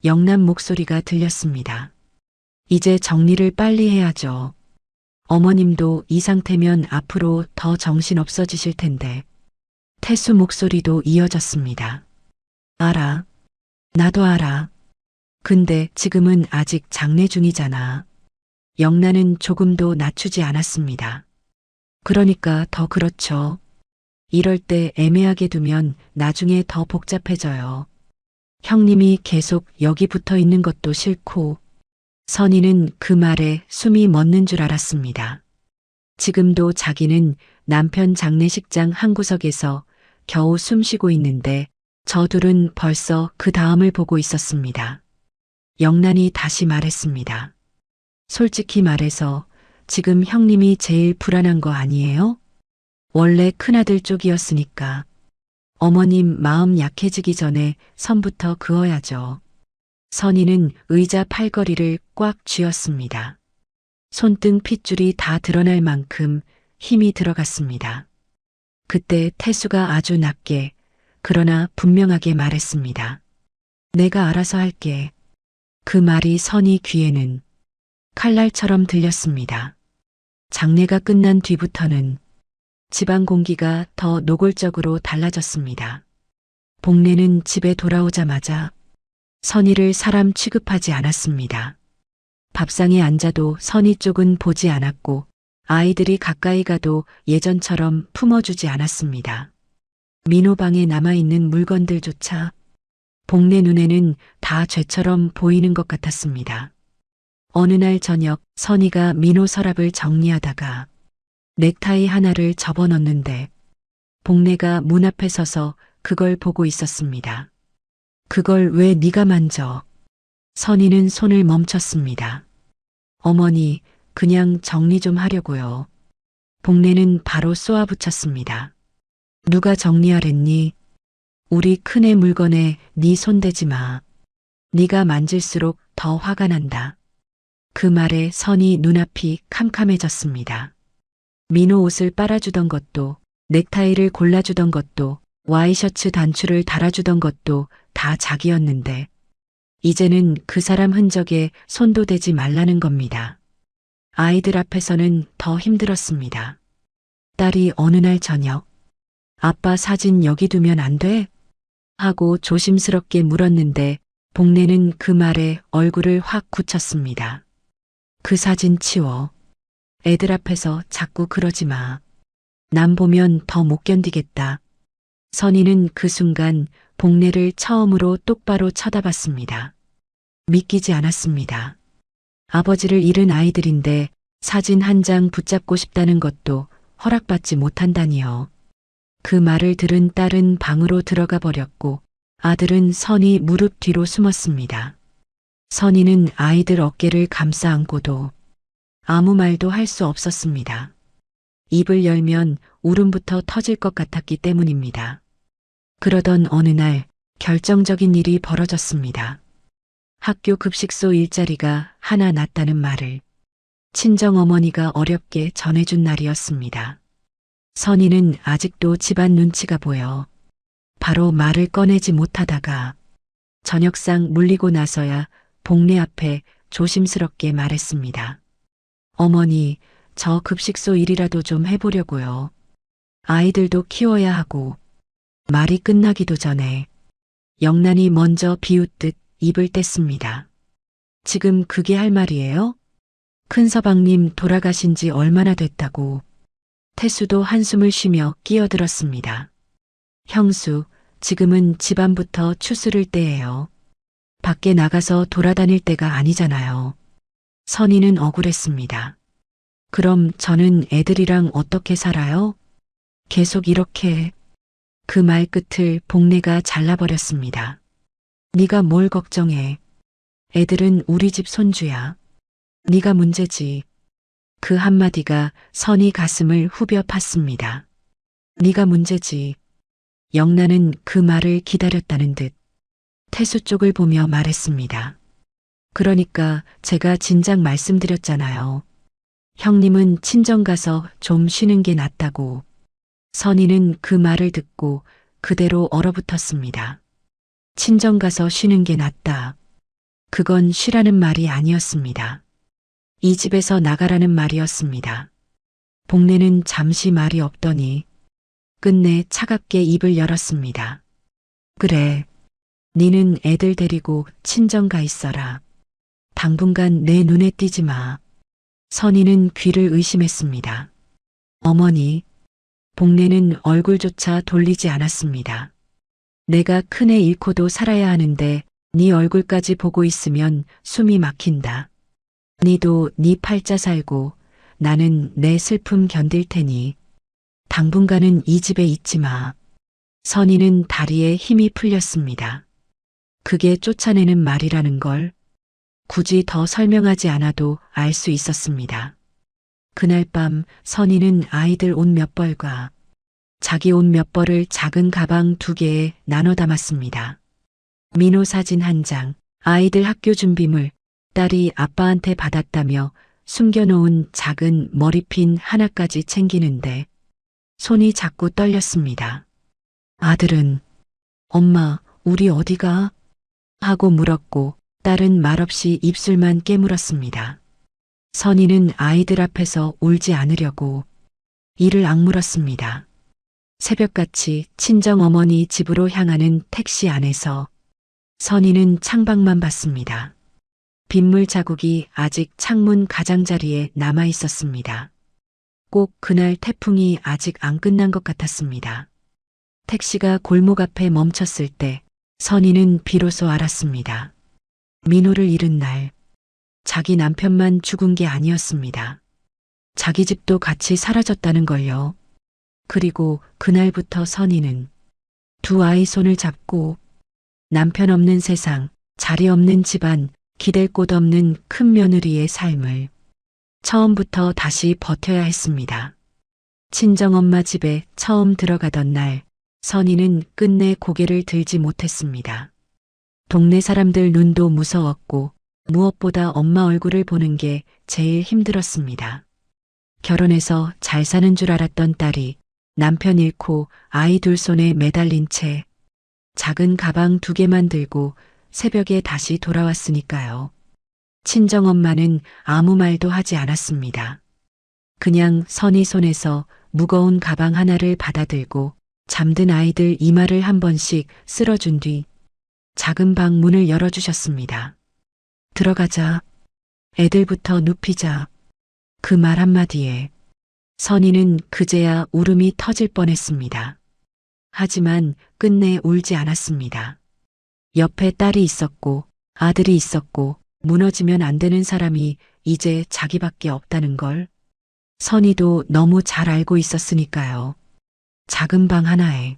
[SPEAKER 2] 영란 목소리가 들렸습니다. 이제 정리를 빨리 해야죠. 어머님도 이 상태면 앞으로 더 정신 없어지실 텐데. 태수 목소리도 이어졌습니다. 알아. 나도 알아. 근데 지금은 아직 장례 중이잖아. 영란은 조금도 낮추지 않았습니다. 그러니까 더 그렇죠. 이럴 때 애매하게 두면 나중에 더 복잡해져요. 형님이 계속 여기 붙어 있는 것도 싫고. 선희는 그 말에 숨이 멎는 줄 알았습니다. 지금도 자기는 남편 장례식장 한 구석에서 겨우 숨쉬고 있는데 저 둘은 벌써 그 다음을 보고 있었습니다. 영란이 다시 말했습니다. 솔직히 말해서 지금 형님이 제일 불안한 거 아니에요? 원래 큰아들 쪽이었으니까. 어머님 마음 약해지기 전에 선부터 그어야죠. 선희는 의자 팔걸이를 꽉 쥐었습니다. 손등 핏줄이 다 드러날 만큼 힘이 들어갔습니다. 그때 태수가 아주 낮게 그러나 분명하게 말했습니다. 내가 알아서 할게. 그 말이 선희 귀에는 칼날처럼 들렸습니다. 장례가 끝난 뒤부터는 집안 공기가 더 노골적으로 달라졌습니다. 복내는 집에 돌아오자마자 선희를 사람 취급하지 않았습니다. 밥상에 앉아도 선희 쪽은 보지 않았고 아이들이 가까이 가도 예전처럼 품어주지 않았습니다. 민호방에 남아있는 물건들조차 복내 눈에는 다 죄처럼 보이는 것 같았습니다. 어느 날 저녁 선희가 민호 서랍을 정리하다가 넥타이 하나를 접어넣는데 복내가 문 앞에 서서 그걸 보고 있었습니다. 그걸 왜 네가 만져? 선희는 손을 멈췄습니다. 어머니, 그냥 정리 좀 하려고요. 복내는 바로 쏘아붙였습니다. 누가 정리하랬니? 우리 큰애 물건에 네 손대지 마. 네가 만질수록 더 화가 난다. 그 말에 선희 눈앞이 캄캄해졌습니다. 민호 옷을 빨아주던 것도, 넥타이를 골라주던 것도, 와이셔츠 단추를 달아주던 것도 다 자기였는데 이제는 그 사람 흔적에 손도 대지 말라는 겁니다. 아이들 앞에서는 더 힘들었습니다. 딸이 어느 날 저녁 아빠 사진 여기 두면 안 돼? 하고 조심스럽게 물었는데 복내는 그 말에 얼굴을 확 굳혔습니다. 그 사진 치워. 애들 앞에서 자꾸 그러지 마. 남 보면 더 못 견디겠다. 선희는 그 순간 복내를 처음으로 똑바로 쳐다봤습니다. 믿기지 않았습니다. 아버지를 잃은 아이들인데 사진 한 장 붙잡고 싶다는 것도 허락받지 못한다니요. 그 말을 들은 딸은 방으로 들어가 버렸고 아들은 선희 무릎 뒤로 숨었습니다. 선희는 아이들 어깨를 감싸 안고도 아무 말도 할 수 없었습니다. 입을 열면 울음부터 터질 것 같았기 때문입니다. 그러던 어느 날 결정적인 일이 벌어졌습니다. 학교 급식소 일자리가 하나 났다는 말을 친정어머니가 어렵게 전해준 날이었습니다. 선희는 아직도 집안 눈치가 보여 바로 말을 꺼내지 못하다가 저녁상 물리고 나서야 복례 앞에 조심스럽게 말했습니다. 어머니, 저 급식소 일이라도 좀 해보려고요. 아이들도 키워야 하고. 말이 끝나기도 전에 영란이 먼저 비웃듯 입을 뗐습니다. 지금 그게 할 말이에요? 큰서방님 돌아가신 지 얼마나 됐다고. 태수도 한숨을 쉬며 끼어들었습니다. 형수, 지금은 집안부터 추스를 때예요. 밖에 나가서 돌아다닐 때가 아니잖아요. 선희는 억울했습니다. 그럼 저는 애들이랑 어떻게 살아요? 계속 이렇게. 그 말 끝을 복례가 잘라버렸습니다. 네가 뭘 걱정해. 애들은 우리 집 손주야. 네가 문제지. 그 한마디가 선희 가슴을 후벼 팠습니다. 네가 문제지. 영란은 그 말을 기다렸다는 듯 태수 쪽을 보며 말했습니다. 그러니까 제가 진작 말씀드렸잖아요. 형님은 친정 가서 좀 쉬는 게 낫다고. 선희는 그 말을 듣고 그대로 얼어붙었습니다. 친정 가서 쉬는 게 낫다. 그건 쉬라는 말이 아니었습니다. 이 집에서 나가라는 말이었습니다. 복례는 잠시 말이 없더니 끝내 차갑게 입을 열었습니다. 그래, 니는 애들 데리고 친정 가 있어라. 당분간 내 눈에 띄지 마. 선희는 귀를 의심했습니다. 어머니, 복례는 얼굴조차 돌리지 않았습니다. 내가 큰애 잃고도 살아야 하는데 네 얼굴까지 보고 있으면 숨이 막힌다. 니도 네 팔자 살고 나는 내 슬픔 견딜 테니 당분간은 이 집에 있지 마. 선희는 다리에 힘이 풀렸습니다. 그게 쫓아내는 말이라는 걸 굳이 더 설명하지 않아도 알 수 있었습니다. 그날 밤 선희는 아이들 옷 몇 벌과 자기 옷 몇 벌을 작은 가방 2개에 나눠 담았습니다. 민호 사진 1장, 아이들 학교 준비물, 딸이 아빠한테 받았다며 숨겨놓은 작은 머리핀 하나까지 챙기는데 손이 자꾸 떨렸습니다. 아들은 엄마, 우리 어디가? 하고 물었고 딸은 말없이 입술만 깨물었습니다. 선희는 아이들 앞에서 울지 않으려고 이를 악물었습니다. 새벽같이 친정어머니 집으로 향하는 택시 안에서 선희는 창밖만 봤습니다. 빗물 자국이 아직 창문 가장자리에 남아 있었습니다. 꼭 그날 태풍이 아직 안 끝난 것 같았습니다. 택시가 골목 앞에 멈췄을 때 선희는 비로소 알았습니다. 민호를 잃은 날, 자기 남편만 죽은 게 아니었습니다. 자기 집도 같이 사라졌다는 걸요. 그리고 그날부터 선희는 2 아이 손을 잡고 남편 없는 세상, 자리 없는 집안, 기댈 곳 없는 큰 며느리의 삶을 처음부터 다시 버텨야 했습니다. 친정엄마 집에 처음 들어가던 날, 선희는 끝내 고개를 들지 못했습니다. 동네 사람들 눈도 무서웠고 무엇보다 엄마 얼굴을 보는 게 제일 힘들었습니다. 결혼해서 잘 사는 줄 알았던 딸이 남편 잃고 아이 2 손에 매달린 채 작은 가방 2개만 들고 새벽에 다시 돌아왔으니까요. 친정엄마는 아무 말도 하지 않았습니다. 그냥 선희 손에서 무거운 가방 하나를 받아들고 잠든 아이들 이마를 한 번씩 쓸어준 뒤 작은 방 문을 열어주셨습니다. 들어가자. 애들부터 눕히자. 그 말 한마디에 선희는 그제야 울음이 터질 뻔했습니다. 하지만 끝내 울지 않았습니다. 옆에 딸이 있었고 아들이 있었고 무너지면 안 되는 사람이 이제 자기밖에 없다는 걸 선희도 너무 잘 알고 있었으니까요. 작은 방 하나에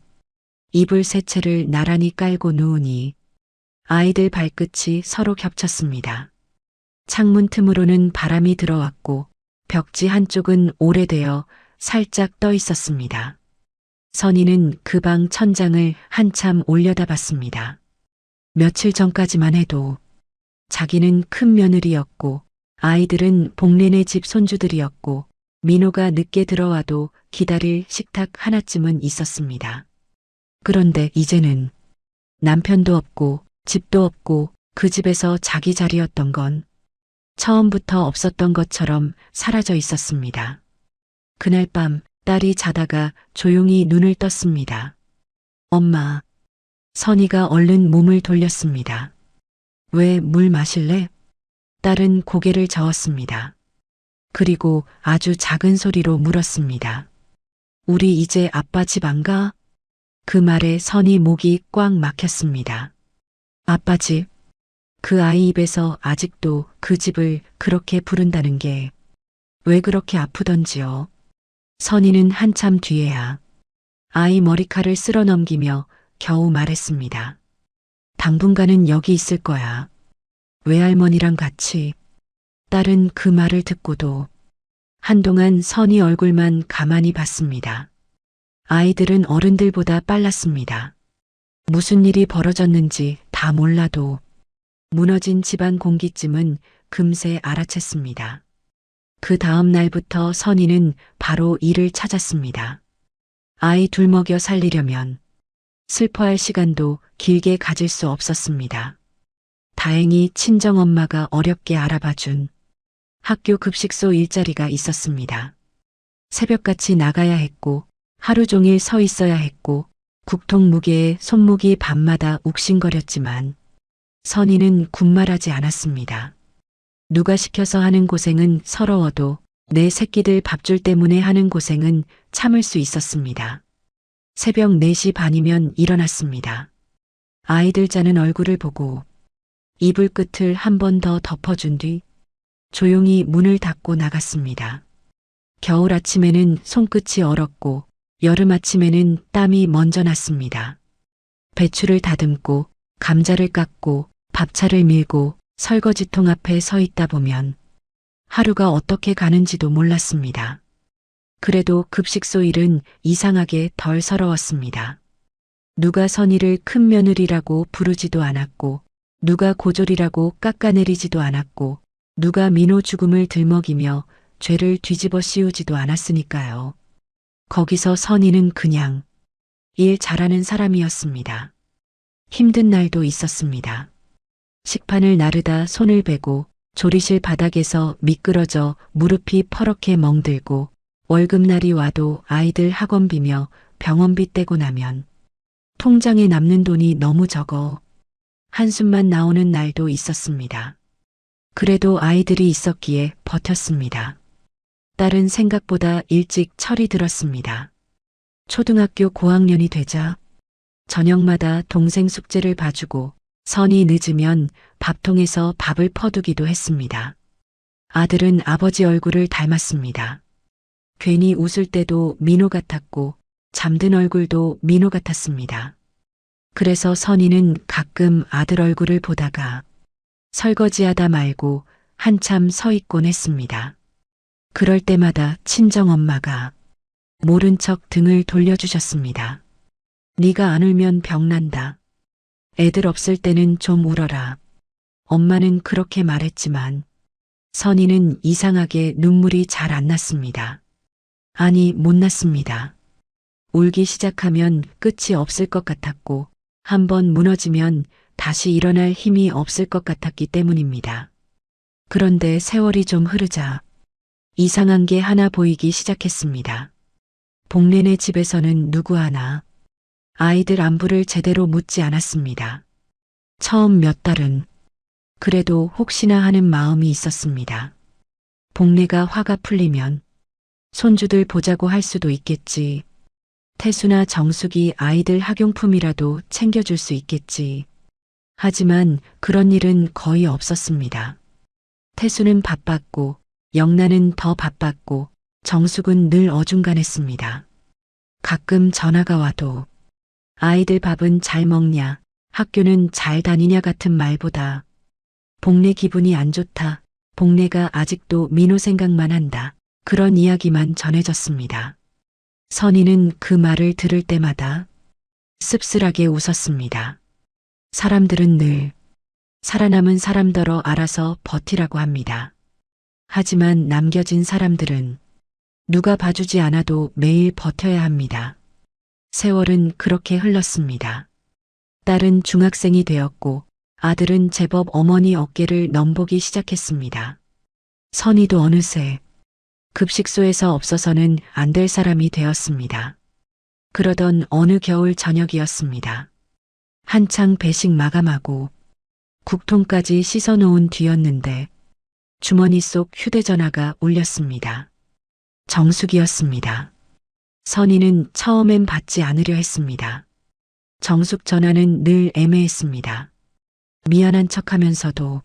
[SPEAKER 2] 이불 3채를 나란히 깔고 누우니 아이들 발끝이 서로 겹쳤습니다. 창문 틈으로는 바람이 들어왔고 벽지 한쪽은 오래되어 살짝 떠 있었습니다. 선희는 그 방 천장을 한참 올려다봤습니다. 며칠 전까지만 해도 자기는 큰 며느리였고 아이들은 복례네 집 손주들이었고 민호가 늦게 들어와도 기다릴 식탁 하나쯤은 있었습니다. 그런데 이제는 남편도 없고 집도 없고 그 집에서 자기 자리였던 건 처음부터 없었던 것처럼 사라져 있었습니다. 그날 밤 딸이 자다가 조용히 눈을 떴습니다. 엄마. 선희가 얼른 몸을 돌렸습니다. 왜 물 마실래? 딸은 고개를 저었습니다. 그리고 아주 작은 소리로 물었습니다. 우리 이제 아빠 집 안 가? 그 말에 선희 목이 꽉 막혔습니다. 아빠 집? 그 아이 입에서 아직도 그 집을 그렇게 부른다는 게 왜 그렇게 아프던지요. 선희는 한참 뒤에야 아이 머리칼을 쓸어 넘기며 겨우 말했습니다. 당분간은 여기 있을 거야. 외할머니랑 같이. 딸은 그 말을 듣고도 한동안 선희 얼굴만 가만히 봤습니다. 아이들은 어른들보다 빨랐습니다. 무슨 일이 벌어졌는지 다 몰라도 무너진 집안 공기쯤은 금세 알아챘습니다. 그 다음 날부터 선희는 바로 일을 찾았습니다. 아이 둘 먹여 살리려면 슬퍼할 시간도 길게 가질 수 없었습니다. 다행히 친정엄마가 어렵게 알아봐준 학교 급식소 일자리가 있었습니다. 새벽같이 나가야 했고 하루 종일 서 있어야 했고 국통 무게에 손목이 밤마다 욱신거렸지만 선희는 군말하지 않았습니다. 누가 시켜서 하는 고생은 서러워도 내 새끼들 밥줄 때문에 하는 고생은 참을 수 있었습니다. 새벽 4시 반이면 일어났습니다. 아이들 자는 얼굴을 보고 이불 끝을 한 번 더 덮어준 뒤 조용히 문을 닫고 나갔습니다. 겨울 아침에는 손끝이 얼었고 여름 아침에는 땀이 먼저 났습니다. 배추를 다듬고 감자를 깎고 밥차를 밀고 설거지통 앞에 서 있다 보면 하루가 어떻게 가는지도 몰랐습니다. 그래도 급식소 일은 이상하게 덜 서러웠습니다. 누가 선희를 큰 며느리라고 부르지도 않았고 누가 고졸이라고 깎아내리지도 않았고 누가 민호 죽음을 들먹이며 죄를 뒤집어 씌우지도 않았으니까요. 거기서 선희는 그냥 일 잘하는 사람이었습니다. 힘든 날도 있었습니다. 식판을 나르다 손을 베고 조리실 바닥에서 미끄러져 무릎이 퍼렇게 멍들고 월급날이 와도 아이들 학원비며 병원비 떼고 나면 통장에 남는 돈이 너무 적어 한숨만 나오는 날도 있었습니다. 그래도 아이들이 있었기에 버텼습니다. 딸은 생각보다 일찍 철이 들었습니다. 초등학교 고학년이 되자 저녁마다 동생 숙제를 봐주고 선이 늦으면 밥통에서 밥을 퍼두기도 했습니다. 아들은 아버지 얼굴을 닮았습니다. 괜히 웃을 때도 민호 같았고 잠든 얼굴도 민호 같았습니다. 그래서 선희는 가끔 아들 얼굴을 보다가 설거지하다 말고 한참 서 있곤 했습니다. 그럴 때마다 친정엄마가 모른 척 등을 돌려주셨습니다. 네가 안 울면 병난다. 애들 없을 때는 좀 울어라. 엄마는 그렇게 말했지만 선희는 이상하게 눈물이 잘 안 났습니다. 아니, 못 났습니다. 울기 시작하면 끝이 없을 것 같았고 한번 무너지면 다시 일어날 힘이 없을 것 같았기 때문입니다. 그런데 세월이 좀 흐르자 이상한 게 하나 보이기 시작했습니다. 복내네 집에서는 누구 하나 아이들 안부를 제대로 묻지 않았습니다. 처음 몇 달은 그래도 혹시나 하는 마음이 있었습니다. 복내가 화가 풀리면 손주들 보자고 할 수도 있겠지. 태수나 정숙이 아이들 학용품이라도 챙겨줄 수 있겠지. 하지만 그런 일은 거의 없었습니다. 태수는 바빴고 영란은 더 바빴고 정숙은 늘 어중간했습니다. 가끔 전화가 와도 아이들 밥은 잘 먹냐, 학교는 잘 다니냐 같은 말보다 복내 기분이 안 좋다, 복내가 아직도 민호 생각만 한다, 그런 이야기만 전해졌습니다. 선희는 그 말을 들을 때마다 씁쓸하게 웃었습니다. 사람들은 늘 살아남은 사람더러 알아서 버티라고 합니다. 하지만 남겨진 사람들은 누가 봐주지 않아도 매일 버텨야 합니다. 세월은 그렇게 흘렀습니다. 딸은 중학생이 되었고 아들은 제법 어머니 어깨를 넘보기 시작했습니다. 선이도 어느새 급식소에서 없어서는 안 될 사람이 되었습니다. 그러던 어느 겨울 저녁이었습니다. 한창 배식 마감하고 국통까지 씻어놓은 뒤였는데 주머니 속 휴대전화가 울렸습니다. 정숙이었습니다. 선이는 처음엔 받지 않으려 했습니다. 정숙 전화는 늘 애매했습니다. 미안한 척하면서도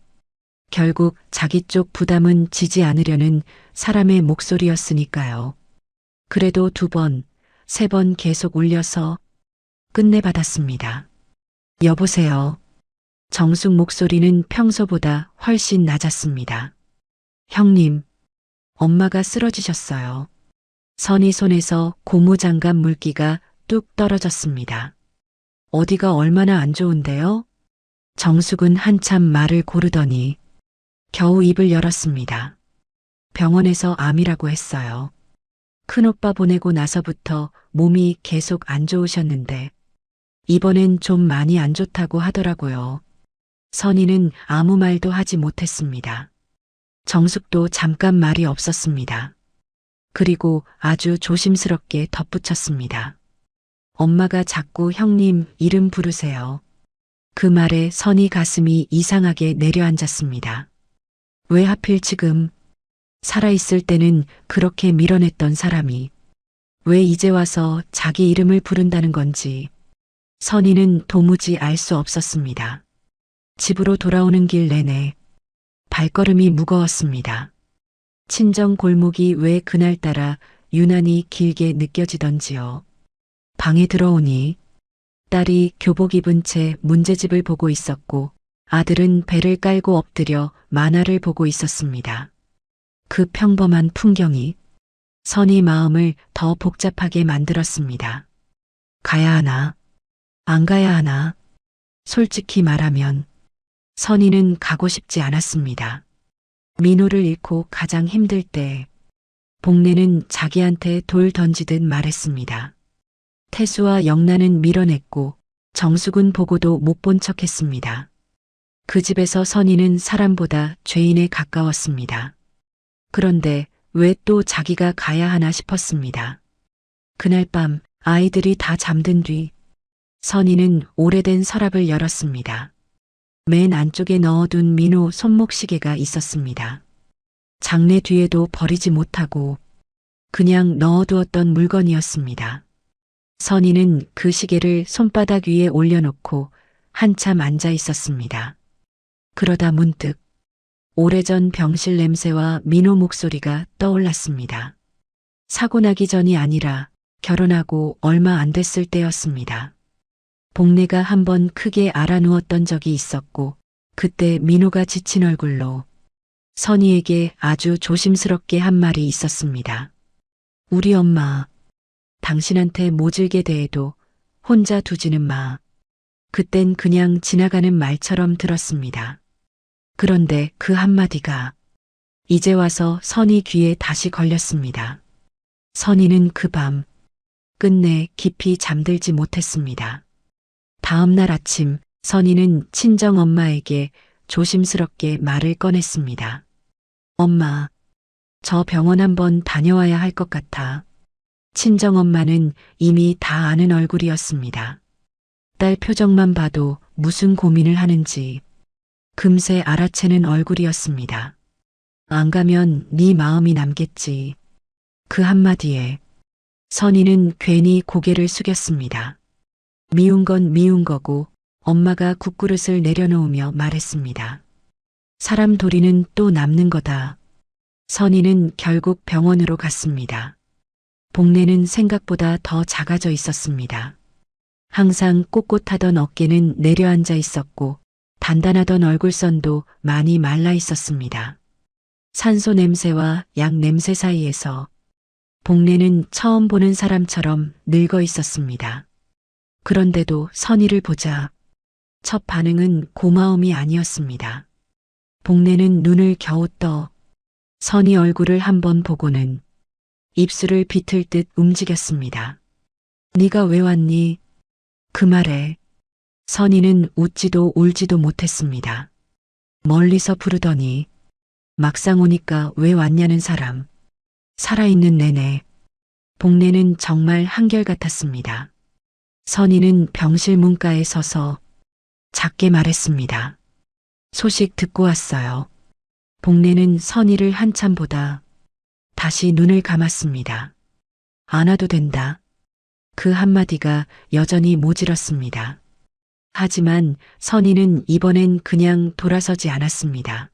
[SPEAKER 2] 결국 자기 쪽 부담은 지지 않으려는 사람의 목소리였으니까요. 그래도 2번, 3번 계속 울려서 끝내 받았습니다. 여보세요. 정숙 목소리는 평소보다 훨씬 낮았습니다. 형님, 엄마가 쓰러지셨어요. 선이 손에서 고무장갑 물기가 뚝 떨어졌습니다. 어디가 얼마나 안 좋은데요? 정숙은 한참 말을 고르더니 겨우 입을 열었습니다. 병원에서 암이라고 했어요. 큰오빠 보내고 나서부터 몸이 계속 안 좋으셨는데 이번엔 좀 많이 안 좋다고 하더라고요. 선이는 아무 말도 하지 못했습니다. 정숙도 잠깐 말이 없었습니다. 그리고 아주 조심스럽게 덧붙였습니다. 엄마가 자꾸 형님 이름 부르세요. 그 말에 선이 가슴이 이상하게 내려앉았습니다. 왜 하필 지금 살아있을 때는 그렇게 밀어냈던 사람이 왜 이제 와서 자기 이름을 부른다는 건지 선이는 도무지 알 수 없었습니다. 집으로 돌아오는 길 내내 발걸음이 무거웠습니다. 친정 골목이 왜 그날따라 유난히 길게 느껴지던지요. 방에 들어오니 딸이 교복 입은 채 문제집을 보고 있었고 아들은 배를 깔고 엎드려 만화를 보고 있었습니다. 그 평범한 풍경이 선이 마음을 더 복잡하게 만들었습니다. 가야 하나? 안 가야 하나? 솔직히 말하면 선이는 가고 싶지 않았습니다. 민호를 잃고 가장 힘들 때 복내는 자기한테 돌 던지듯 말했습니다. 태수와 영란은 밀어냈고 정숙은 보고도 못 본 척했습니다. 그 집에서 선이는 사람보다 죄인에 가까웠습니다. 그런데 왜 또 자기가 가야 하나 싶었습니다. 그날 밤 아이들이 다 잠든 뒤 선이는 오래된 서랍을 열었습니다. 맨 안쪽에 넣어둔 민호 손목시계가 있었습니다. 장례 뒤에도 버리지 못하고 그냥 넣어두었던 물건이었습니다. 선이는 그 시계를 손바닥 위에 올려놓고 한참 앉아 있었습니다. 그러다 문득 오래전 병실 냄새와 민호 목소리가 떠올랐습니다. 사고 나기 전이 아니라 결혼하고 얼마 안 됐을 때였습니다. 복내가 한번 크게 알아누웠던 적이 있었고 그때 민호가 지친 얼굴로 선이에게 아주 조심스럽게 한 말이 있었습니다. 우리 엄마, 당신한테 모질게 대해도 혼자 두지는 마. 그땐 그냥 지나가는 말처럼 들었습니다. 그런데 그 한마디가 이제 와서 선이 귀에 다시 걸렸습니다. 선이는 그 밤 끝내 깊이 잠들지 못했습니다. 다음 날 아침 선이는 친정엄마에게 조심스럽게 말을 꺼냈습니다. 엄마, 저 병원 한번 다녀와야 할 것 같아. 친정엄마는 이미 다 아는 얼굴이었습니다. 딸 표정만 봐도 무슨 고민을 하는지 금세 알아채는 얼굴이었습니다. 안 가면 네 마음이 남겠지. 그 한마디에 선이는 괜히 고개를 숙였습니다. 미운 건 미운 거고 엄마가 국그릇을 내려놓으며 말했습니다. 사람 도리는 또 남는 거다. 선이는 결국 병원으로 갔습니다. 복내는 생각보다 더 작아져 있었습니다. 항상 꼿꼿하던 어깨는 내려앉아 있었고 단단하던 얼굴선도 많이 말라 있었습니다. 산소 냄새와 약 냄새 사이에서 복내는 처음 보는 사람처럼 늙어 있었습니다. 그런데도 선이를 보자 첫 반응은 고마움이 아니었습니다. 복내는 눈을 겨우 떠 선이 얼굴을 한번 보고는 입술을 비틀 듯 움직였습니다. 네가 왜 왔니? 그 말에 선희는 웃지도 울지도 못했습니다. 멀리서 부르더니 막상 오니까 왜 왔냐는 사람. 살아있는 내내 복례는 정말 한결같았습니다. 선희는 병실 문가에 서서 작게 말했습니다. 소식 듣고 왔어요. 복례는 선희를 한참 보다 다시 눈을 감았습니다. 안 와도 된다. 그 한마디가 여전히 모질었습니다. 하지만 선희는 이번엔 그냥 돌아서지 않았습니다.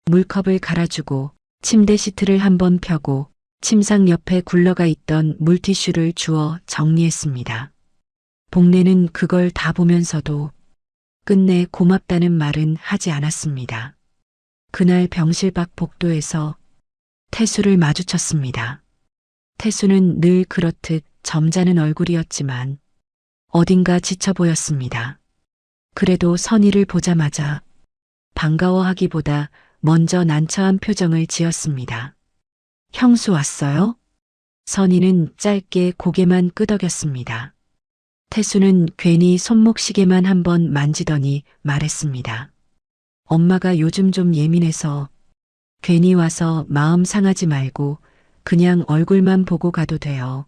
[SPEAKER 2] 물컵을 갈아주고 침대 시트를 한번 펴고 침상 옆에 굴러가 있던 물티슈를 주워 정리했습니다. 복례는 그걸 다 보면서도 끝내 고맙다는 말은 하지 않았습니다. 그날 병실 밖 복도에서 태수를 마주쳤습니다. 태수는 늘 그렇듯 점잖은 얼굴이었지만 어딘가 지쳐 보였습니다. 그래도 선희를 보자마자 반가워하기보다 먼저 난처한 표정을 지었습니다. 형수 왔어요? 선희는 짧게 고개만 끄덕였습니다. 태수는 괜히 손목시계만 한번 만지더니 말했습니다. 엄마가 요즘 좀 예민해서 괜히 와서 마음 상하지 말고 그냥 얼굴만 보고 가도 돼요.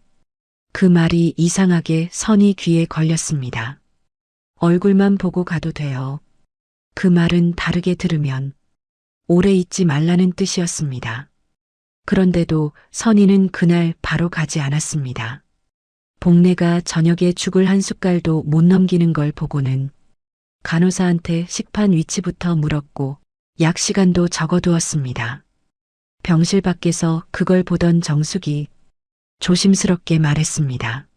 [SPEAKER 2] 그 말이 이상하게 선희 귀에 걸렸습니다. 얼굴만 보고 가도 돼요. 그 말은 다르게 들으면 오래 있지 말라는 뜻이었습니다. 그런데도 선희는 그날 바로 가지 않았습니다. 복례가 저녁에 죽을 한 숟갈도 못 넘기는 걸 보고는 간호사한테 식판 위치부터 물었고 약 시간도 적어두었습니다. 병실 밖에서 그걸 보던 정숙이 조심스럽게 말했습니다.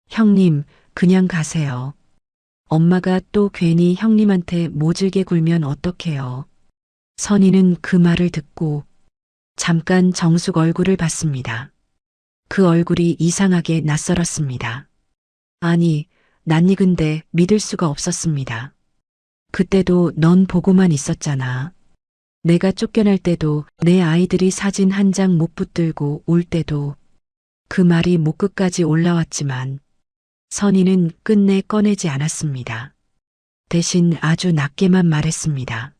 [SPEAKER 2] 형님, 그냥 가세요. 엄마가 또 괜히 형님한테 모질게 굴면 어떡해요. 선희는 그 말을 듣고 잠깐 정숙 얼굴을 봤습니다. 그 얼굴이 이상하게 낯설었습니다. 아니, 낯익은데 믿을 수가 없었습니다. 그때도 넌 보고만 있었잖아. 내가 쫓겨날 때도 내 아이들이 사진 한 장 못 붙들고 올 때도 그 말이 목 끝까지 올라왔지만 선희는 끝내 꺼내지 않았습니다. 대신 아주 낮게만 말했습니다.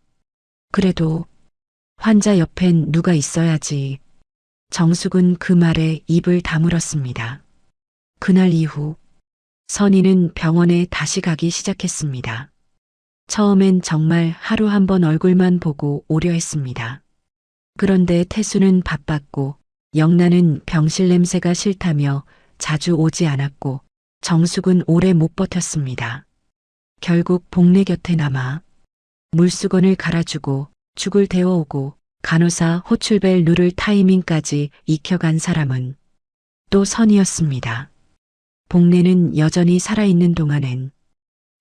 [SPEAKER 2] 그래도 환자 옆엔 누가 있어야지. 정숙은 그 말에 입을 다물었습니다. 그날 이후 선희는 병원에 다시 가기 시작했습니다. 처음엔 정말 하루 한 번 얼굴만 보고 오려 했습니다. 그런데 태수는 바빴고 영란은 병실 냄새가 싫다며 자주 오지 않았고 정숙은 오래 못 버텼습니다. 결국 복례 곁에 남아 물수건을 갈아주고 죽을 데워오고 간호사 호출벨 누를 타이밍까지 익혀간 사람은 또 선이었습니다. 복례는 여전히 살아있는 동안엔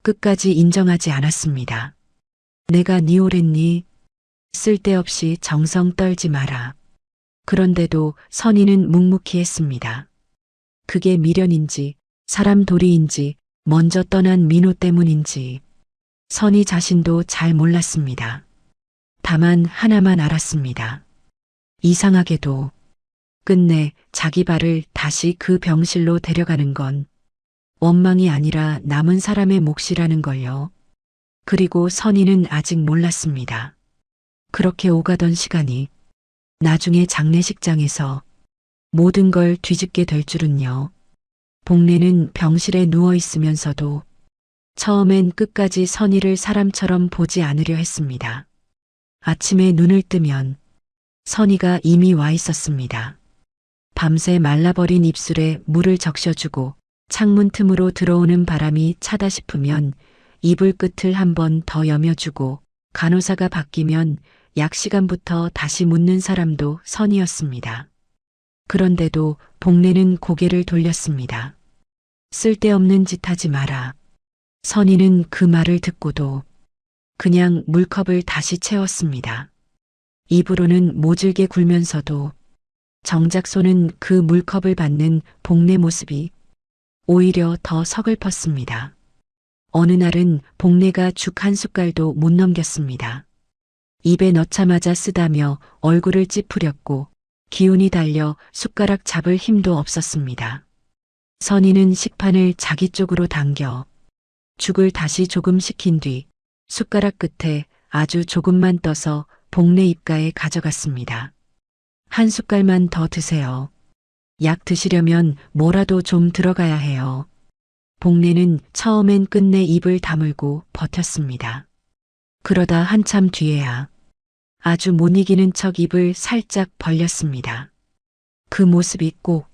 [SPEAKER 2] 끝까지 인정하지 않았습니다. 내가 니 오랬니? 쓸데없이 정성 떨지 마라. 그런데도 선희는 묵묵히 했습니다. 그게 미련인지 사람 도리인지 먼저 떠난 민호 때문인지 선희 자신도 잘 몰랐습니다. 다만 하나만 알았습니다. 이상하게도 끝내 자기 발을 다시 그 병실로 데려가는 건 원망이 아니라 남은 사람의 몫이라는 걸요. 그리고 선희는 아직 몰랐습니다. 그렇게 오가던 시간이 나중에 장례식장에서 모든 걸 뒤집게 될 줄은요. 복례는 병실에 누워 있으면서도 처음엔 끝까지 선희를 사람처럼 보지 않으려 했습니다. 아침에 눈을 뜨면 선희가 이미 와 있었습니다. 밤새 말라버린 입술에 물을 적셔주고 창문 틈으로 들어오는 바람이 차다 싶으면 이불 끝을 한 번 더 여며주고 간호사가 바뀌면 약 시간부터 다시 묻는 사람도 선희였습니다. 그런데도 복례는 고개를 돌렸습니다. 쓸데없는 짓 하지 마라. 선희는 그 말을 듣고도 그냥 물컵을 다시 채웠습니다. 입으로는 모질게 굴면서도 정작 손은 그 물컵을 받는 복례 모습이 오히려 더 서글펐습니다. 어느 날은 복례가 죽 한 숟갈도 못 넘겼습니다. 입에 넣자마자 쓰다며 얼굴을 찌푸렸고 기운이 달려 숟가락 잡을 힘도 없었습니다. 선희는 식판을 자기 쪽으로 당겨 죽을 다시 조금 식힌 뒤 숟가락 끝에 아주 조금만 떠서 복내 입가에 가져갔습니다. 한 숟갈만 더 드세요. 약 드시려면 뭐라도 좀 들어가야 해요. 복내는 처음엔 끝내 입을 다물고 버텼습니다. 그러다 한참 뒤에야 아주 못 이기는 척 입을 살짝 벌렸습니다. 그 모습이 꼭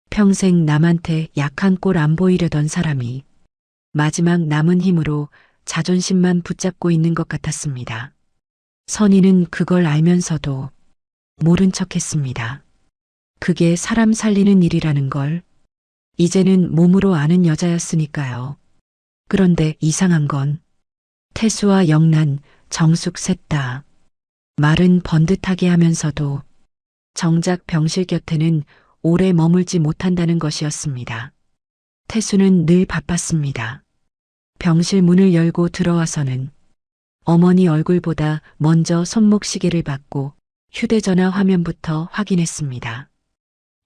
[SPEAKER 2] 평생 남한테 약한 꼴 안 보이려던 사람이 마지막 남은 힘으로 자존심만 붙잡고 있는 것 같았습니다. 선희는 그걸 알면서도 모른 척 했습니다. 그게 사람 살리는 일이라는 걸 이제는 몸으로 아는 여자였으니까요. 그런데 이상한 건 태수와 영란, 정숙 셋 다 말은 번듯하게 하면서도 정작 병실 곁에는 오래 머물지 못한다는 것이었습니다. 태수는 늘 바빴습니다. 병실 문을 열고 들어와서는 어머니 얼굴보다 먼저 손목시계를 받고 휴대전화 화면부터 확인했습니다.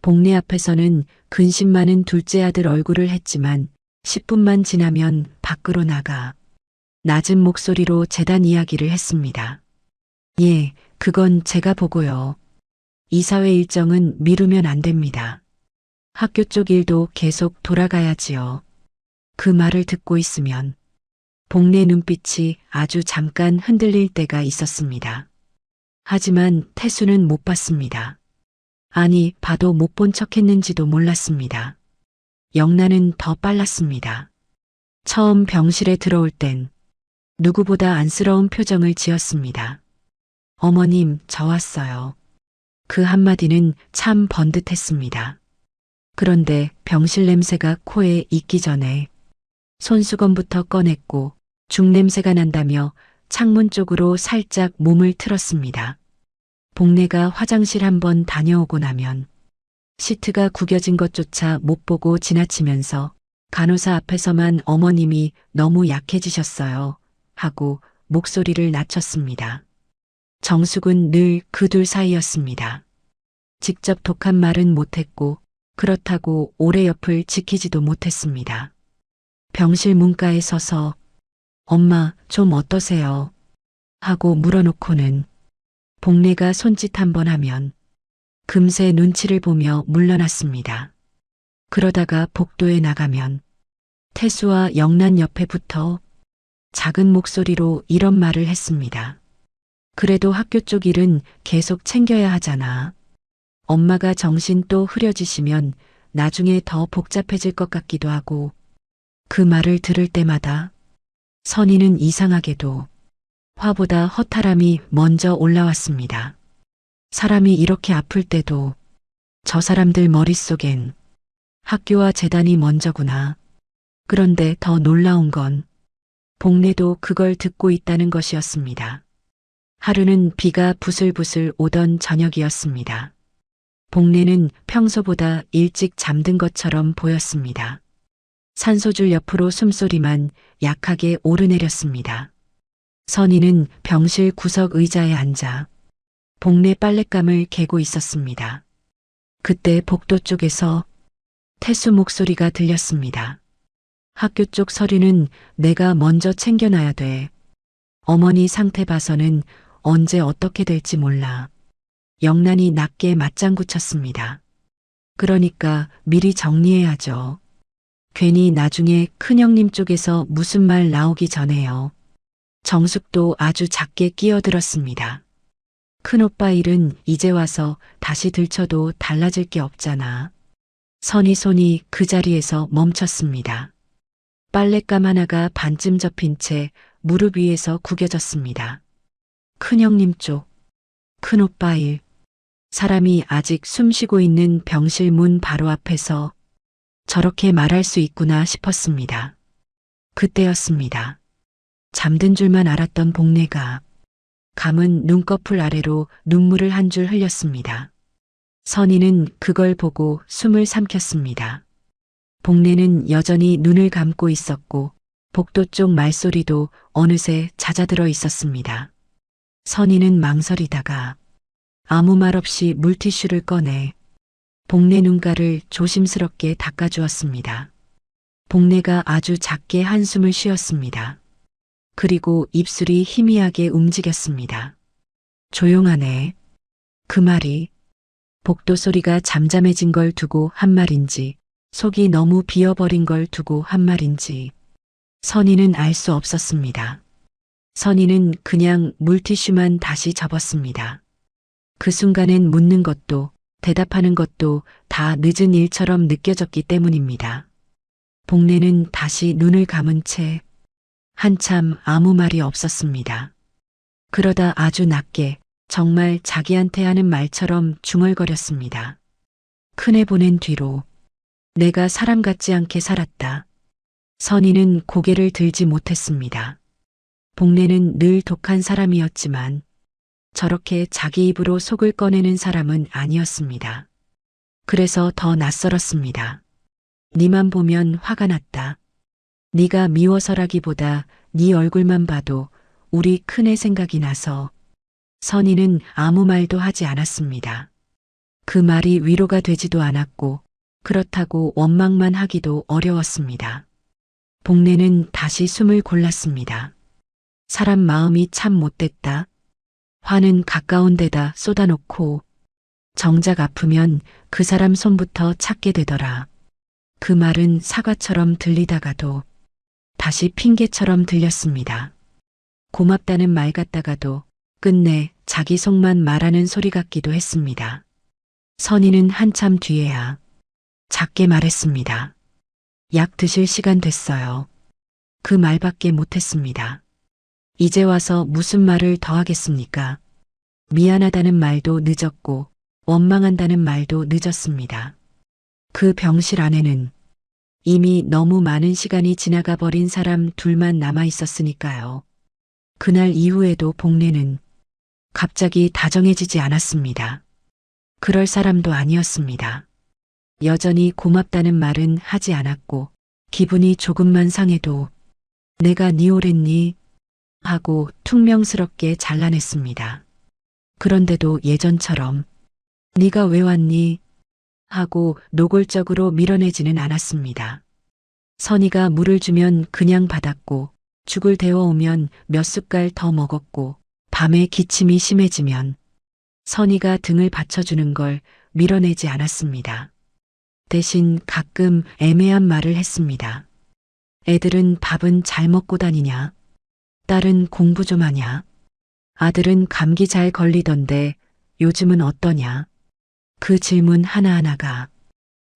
[SPEAKER 2] 복례 앞에서는 근심 많은 둘째 아들 얼굴을 했지만 10분만 지나면 밖으로 나가 낮은 목소리로 재단 이야기를 했습니다. 예, 그건 제가 보고요. 이사회 일정은 미루면 안 됩니다. 학교 쪽 일도 계속 돌아가야지요. 그 말을 듣고 있으면 복례 눈빛이 아주 잠깐 흔들릴 때가 있었습니다. 하지만 태수는 못 봤습니다. 아니, 봐도 못 본 척했는지도 몰랐습니다. 영란은 더 빨랐습니다. 처음 병실에 들어올 땐 누구보다 안쓰러운 표정을 지었습니다. 어머님, 저 왔어요. 그 한마디는 참 번듯했습니다. 그런데 병실 냄새가 코에 익기 전에 손수건부터 꺼냈고 죽냄새가 난다며 창문 쪽으로 살짝 몸을 틀었습니다. 복례가 화장실 한번 다녀오고 나면 시트가 구겨진 것조차 못 보고 지나치면서 간호사 앞에서만 어머님이 너무 약해지셨어요 하고 목소리를 낮췄습니다. 정숙은 늘 그 둘 사이였습니다. 직접 독한 말은 못했고 그렇다고 오래 옆을 지키지도 못했습니다. 병실 문가에 서서 엄마 좀 어떠세요? 하고 물어놓고는 복례가 손짓 한번 하면 금세 눈치를 보며 물러났습니다. 그러다가 복도에 나가면 태수와 영란 옆에 붙어 작은 목소리로 이런 말을 했습니다. 그래도 학교 쪽 일은 계속 챙겨야 하잖아. 엄마가 정신 또 흐려지시면 나중에 더 복잡해질 것 같기도 하고 그 말을 들을 때마다 선희는 이상하게도 화보다 허탈함이 먼저 올라왔습니다. 사람이 이렇게 아플 때도 저 사람들 머릿속엔 학교와 재단이 먼저구나. 그런데 더 놀라운 건 복례도 그걸 듣고 있다는 것이었습니다. 하루는 비가 부슬부슬 오던 저녁이었습니다. 복례는 평소보다 일찍 잠든 것처럼 보였습니다. 산소줄 옆으로 숨소리만 약하게 오르내렸습니다. 선희는 병실 구석 의자에 앉아 복례 빨랫감을 개고 있었습니다. 그때 복도 쪽에서 태수 목소리가 들렸습니다. 학교 쪽 서류는 내가 먼저 챙겨놔야 돼. 어머니 상태 봐서는 언제 어떻게 될지 몰라. 영란이 낮게 맞장구 쳤습니다. 그러니까 미리 정리해야죠. 괜히 나중에 큰형님 쪽에서 무슨 말 나오기 전에요. 정숙도 아주 작게 끼어들었습니다. 큰오빠 일은 이제 와서 다시 들춰도 달라질 게 없잖아. 선희 손이 그 자리에서 멈췄습니다. 빨랫감 하나가 반쯤 접힌 채 무릎 위에서 구겨졌습니다. 큰형님 쪽, 큰오빠 일. 사람이 아직 숨쉬고 있는 병실 문 바로 앞에서 저렇게 말할 수 있구나 싶었습니다. 그때였습니다. 잠든 줄만 알았던 복례가 감은 눈꺼풀 아래로 눈물을 한 줄 흘렸습니다. 선희는 그걸 보고 숨을 삼켰습니다. 복례는 여전히 눈을 감고 있었고 복도 쪽 말소리도 어느새 잦아들어 있었습니다. 선희는 망설이다가 아무 말 없이 물티슈를 꺼내 복례 눈가를 조심스럽게 닦아주었습니다. 복례가 아주 작게 한숨을 쉬었습니다. 그리고 입술이 희미하게 움직였습니다. 조용하네. 그 말이 복도 소리가 잠잠해진 걸 두고 한 말인지 속이 너무 비어버린 걸 두고 한 말인지 선희는 알 수 없었습니다. 선희는 그냥 물티슈만 다시 접었습니다. 그 순간엔 묻는 것도 대답하는 것도 다 늦은 일처럼 느껴졌기 때문입니다. 복례는 다시 눈을 감은 채 한참 아무 말이 없었습니다. 그러다 아주 낮게 정말 자기한테 하는 말처럼 중얼거렸습니다. 큰애 보낸 뒤로 내가 사람 같지 않게 살았다. 선희는 고개를 들지 못했습니다. 복례는 늘 독한 사람이었지만 저렇게 자기 입으로 속을 꺼내는 사람은 아니었습니다. 그래서 더 낯설었습니다. 네만 보면 화가 났다. 네가 미워서라기보다 네 얼굴만 봐도 우리 큰애 생각이 나서. 선희는 아무 말도 하지 않았습니다. 그 말이 위로가 되지도 않았고 그렇다고 원망만 하기도 어려웠습니다. 복례는 다시 숨을 골랐습니다. 사람 마음이 참 못됐다. 화는 가까운 데다 쏟아놓고 정작 아프면 그 사람 손부터 찾게 되더라. 그 말은 사과처럼 들리다가도 다시 핑계처럼 들렸습니다. 고맙다는 말 같다가도 끝내 자기 속만 말하는 소리 같기도 했습니다. 선희는 한참 뒤에야 작게 말했습니다. 약 드실 시간 됐어요. 그 말밖에 못했습니다. 이제 와서 무슨 말을 더 하겠습니까? 미안하다는 말도 늦었고 원망한다는 말도 늦었습니다. 그 병실 안에는 이미 너무 많은 시간이 지나가 버린 사람 둘만 남아 있었으니까요. 그날 이후에도 복례는 갑자기 다정해지지 않았습니다. 그럴 사람도 아니었습니다. 여전히 고맙다는 말은 하지 않았고 기분이 조금만 상해도 내가 네 오랬니? 하고 퉁명스럽게 잘라냈습니다. 그런데도 예전처럼 네가 왜 왔니? 하고 노골적으로 밀어내지는 않았습니다. 선희가 물을 주면 그냥 받았고 죽을 데워오면 몇 숟갈 더 먹었고 밤에 기침이 심해지면 선희가 등을 받쳐주는 걸 밀어내지 않았습니다. 대신 가끔 애매한 말을 했습니다. 애들은 밥은 잘 먹고 다니냐? 딸은 공부 좀 하냐? 아들은 감기 잘 걸리던데 요즘은 어떠냐? 그 질문 하나하나가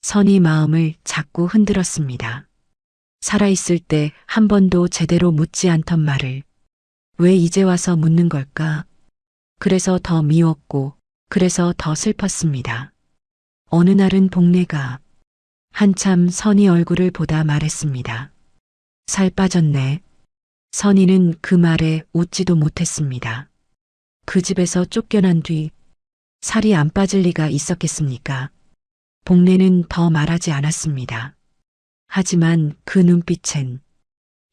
[SPEAKER 2] 선희 마음을 자꾸 흔들었습니다. 살아있을 때 한 번도 제대로 묻지 않던 말을 왜 이제 와서 묻는 걸까? 그래서 더 미웠고 그래서 더 슬펐습니다. 어느 날은 복례가 한참 선희 얼굴을 보다 말했습니다. 살 빠졌네. 선희는 그 말에 웃지도 못했습니다. 그 집에서 쫓겨난 뒤 살이 안 빠질 리가 있었겠습니까? 복례는 더 말하지 않았습니다. 하지만 그 눈빛엔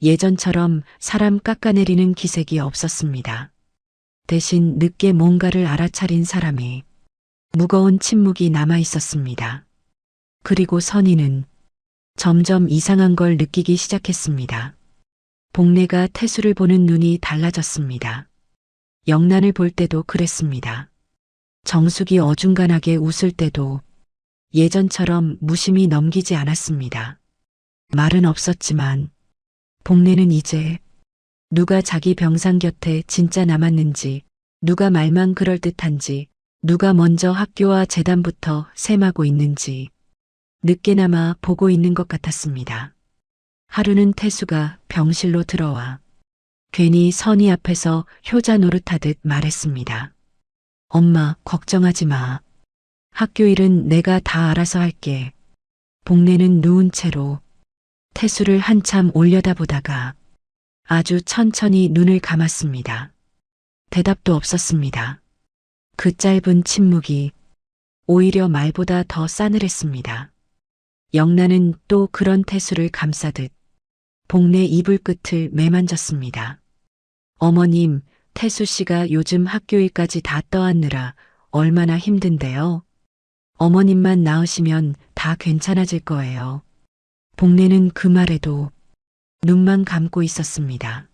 [SPEAKER 2] 예전처럼 사람 깎아내리는 기색이 없었습니다. 대신 늦게 뭔가를 알아차린 사람의 무거운 침묵이 남아 있었습니다. 그리고 선희는 점점 이상한 걸 느끼기 시작했습니다. 복례가 태수를 보는 눈이 달라졌습니다. 영란을 볼 때도 그랬습니다. 정숙이 어중간하게 웃을 때도 예전처럼 무심히 넘기지 않았습니다. 말은 없었지만 복례는 이제 누가 자기 병상 곁에 진짜 남았는지, 누가 말만 그럴듯한지, 누가 먼저 학교와 재단부터 셈하고 있는지 늦게나마 보고 있는 것 같았습니다. 하루는 태수가 병실로 들어와 괜히 선희 앞에서 효자 노릇하듯 말했습니다. 엄마, 걱정하지 마. 학교 일은 내가 다 알아서 할게. 복례는 누운 채로 태수를 한참 올려다보다가 아주 천천히 눈을 감았습니다. 대답도 없었습니다. 그 짧은 침묵이 오히려 말보다 더 싸늘했습니다. 영란은 또 그런 태수를 감싸듯 복례 이불 끝을 매만졌습니다. 어머님, 태수 씨가 요즘 학교 일까지 다 떠안느라 얼마나 힘든데요. 어머님만 나으시면 다 괜찮아질 거예요. 복례는 그 말에도 눈만 감고 있었습니다.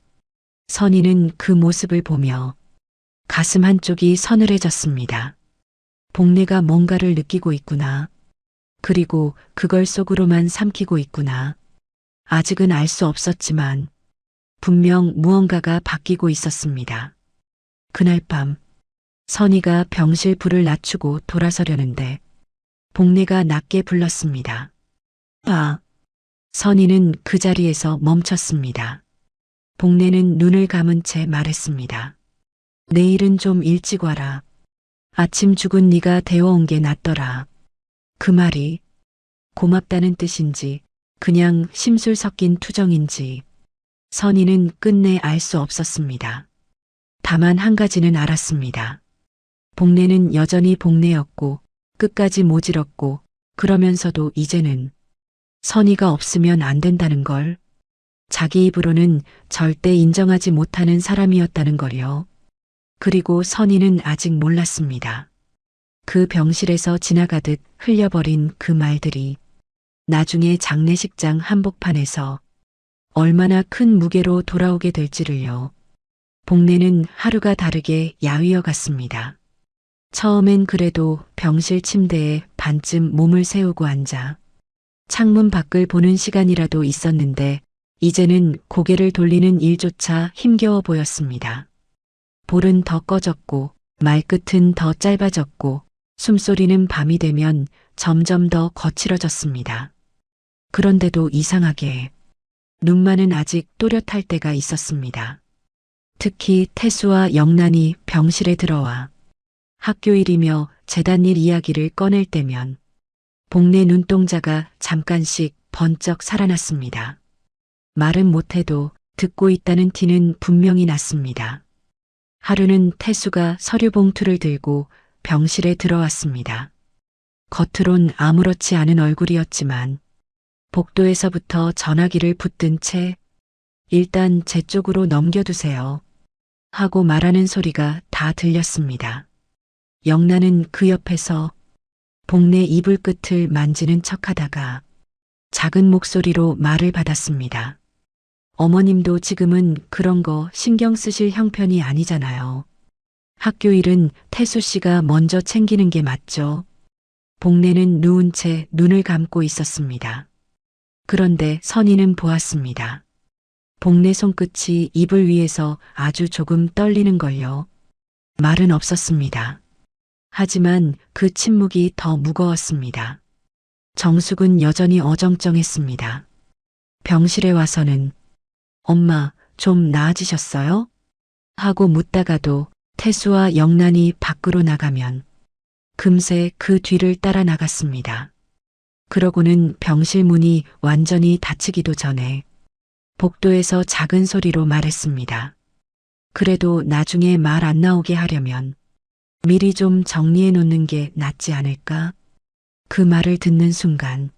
[SPEAKER 2] 선희는 그 모습을 보며 가슴 한쪽이 서늘해졌습니다. 복례가 뭔가를 느끼고 있구나. 그리고 그걸 속으로만 삼키고 있구나. 아직은 알 수 없었지만 분명 무언가가 바뀌고 있었습니다. 그날 밤 선희가 병실 불을 낮추고 돌아서려는데 복례가 낮게 불렀습니다. 아! 선희는 그 자리에서 멈췄습니다. 복례는 눈을 감은 채 말했습니다. 내일은 좀 일찍 와라. 아침 죽은 네가 데워온 게 낫더라. 그 말이 고맙다는 뜻인지 그냥 심술 섞인 투정인지 선희는 끝내 알 수 없었습니다. 다만 한 가지는 알았습니다. 복례는 여전히 복례였고 끝까지 모질었고 그러면서도 이제는 선희가 없으면 안 된다는 걸, 자기 입으로는 절대 인정하지 못하는 사람이었다는 걸요. 그리고 선희는 아직 몰랐습니다. 그 병실에서 지나가듯 흘려버린 그 말들이 나중에 장례식장 한복판에서 얼마나 큰 무게로 돌아오게 될지를요. 복례는 하루가 다르게 야위어 갔습니다. 처음엔 그래도 병실 침대에 반쯤 몸을 세우고 앉아 창문 밖을 보는 시간이라도 있었는데 이제는 고개를 돌리는 일조차 힘겨워 보였습니다. 볼은 더 꺼졌고 말끝은 더 짧아졌고 숨소리는 밤이 되면 점점 더 거칠어졌습니다. 그런데도 이상하게 눈만은 아직 또렷할 때가 있었습니다. 특히 태수와 영란이 병실에 들어와 학교일이며 재단일 이야기를 꺼낼 때면 복례 눈동자가 잠깐씩 번쩍 살아났습니다. 말은 못해도 듣고 있다는 티는 분명히 났습니다. 하루는 태수가 서류 봉투를 들고 병실에 들어왔습니다. 겉으론 아무렇지 않은 얼굴이었지만 복도에서부터 전화기를 붙든 채 일단 제 쪽으로 넘겨두세요 하고 말하는 소리가 다 들렸습니다. 영란은 그 옆에서 복례 이불 끝을 만지는 척하다가 작은 목소리로 말을 받았습니다. 어머님도 지금은 그런 거 신경 쓰실 형편이 아니잖아요. 학교 일은 태수 씨가 먼저 챙기는 게 맞죠. 복례는 누운 채 눈을 감고 있었습니다. 그런데 선희는 보았습니다. 복례 손끝이 이불 위에서 아주 조금 떨리는 걸요. 말은 없었습니다. 하지만 그 침묵이 더 무거웠습니다. 정숙은 여전히 어정쩡했습니다. 병실에 와서는 엄마, 좀 나아지셨어요? 하고 묻다가도 태수와 영란이 밖으로 나가면 금세 그 뒤를 따라 나갔습니다. 그러고는 병실 문이 완전히 닫히기도 전에 복도에서 작은 소리로 말했습니다. 그래도 나중에 말 안 나오게 하려면 미리 좀 정리해 놓는 게 낫지 않을까? 그 말을 듣는 순간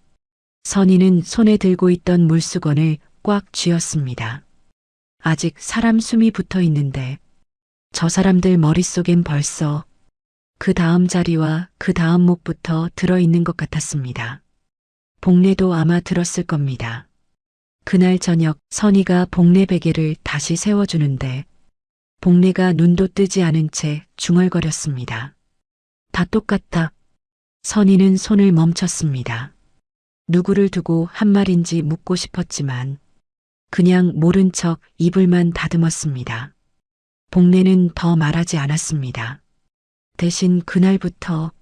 [SPEAKER 2] 선희는 손에 들고 있던 물수건을 꽉 쥐었습니다. 아직 사람 숨이 붙어 있는데 저 사람들 머릿속엔 벌써 그 다음 자리와 그 다음 목부터 들어있는 것 같았습니다. 복례도 아마 들었을 겁니다. 그날 저녁 선희가 복례 베개를 다시 세워주는데 복례가 눈도 뜨지 않은 채 중얼거렸습니다. 다 똑같다. 선희는 손을 멈췄습니다. 누구를 두고 한 말인지 묻고 싶었지만 그냥 모른 척 입을만 다듬었습니다. 복례는 더 말하지 않았습니다. 대신 그날부터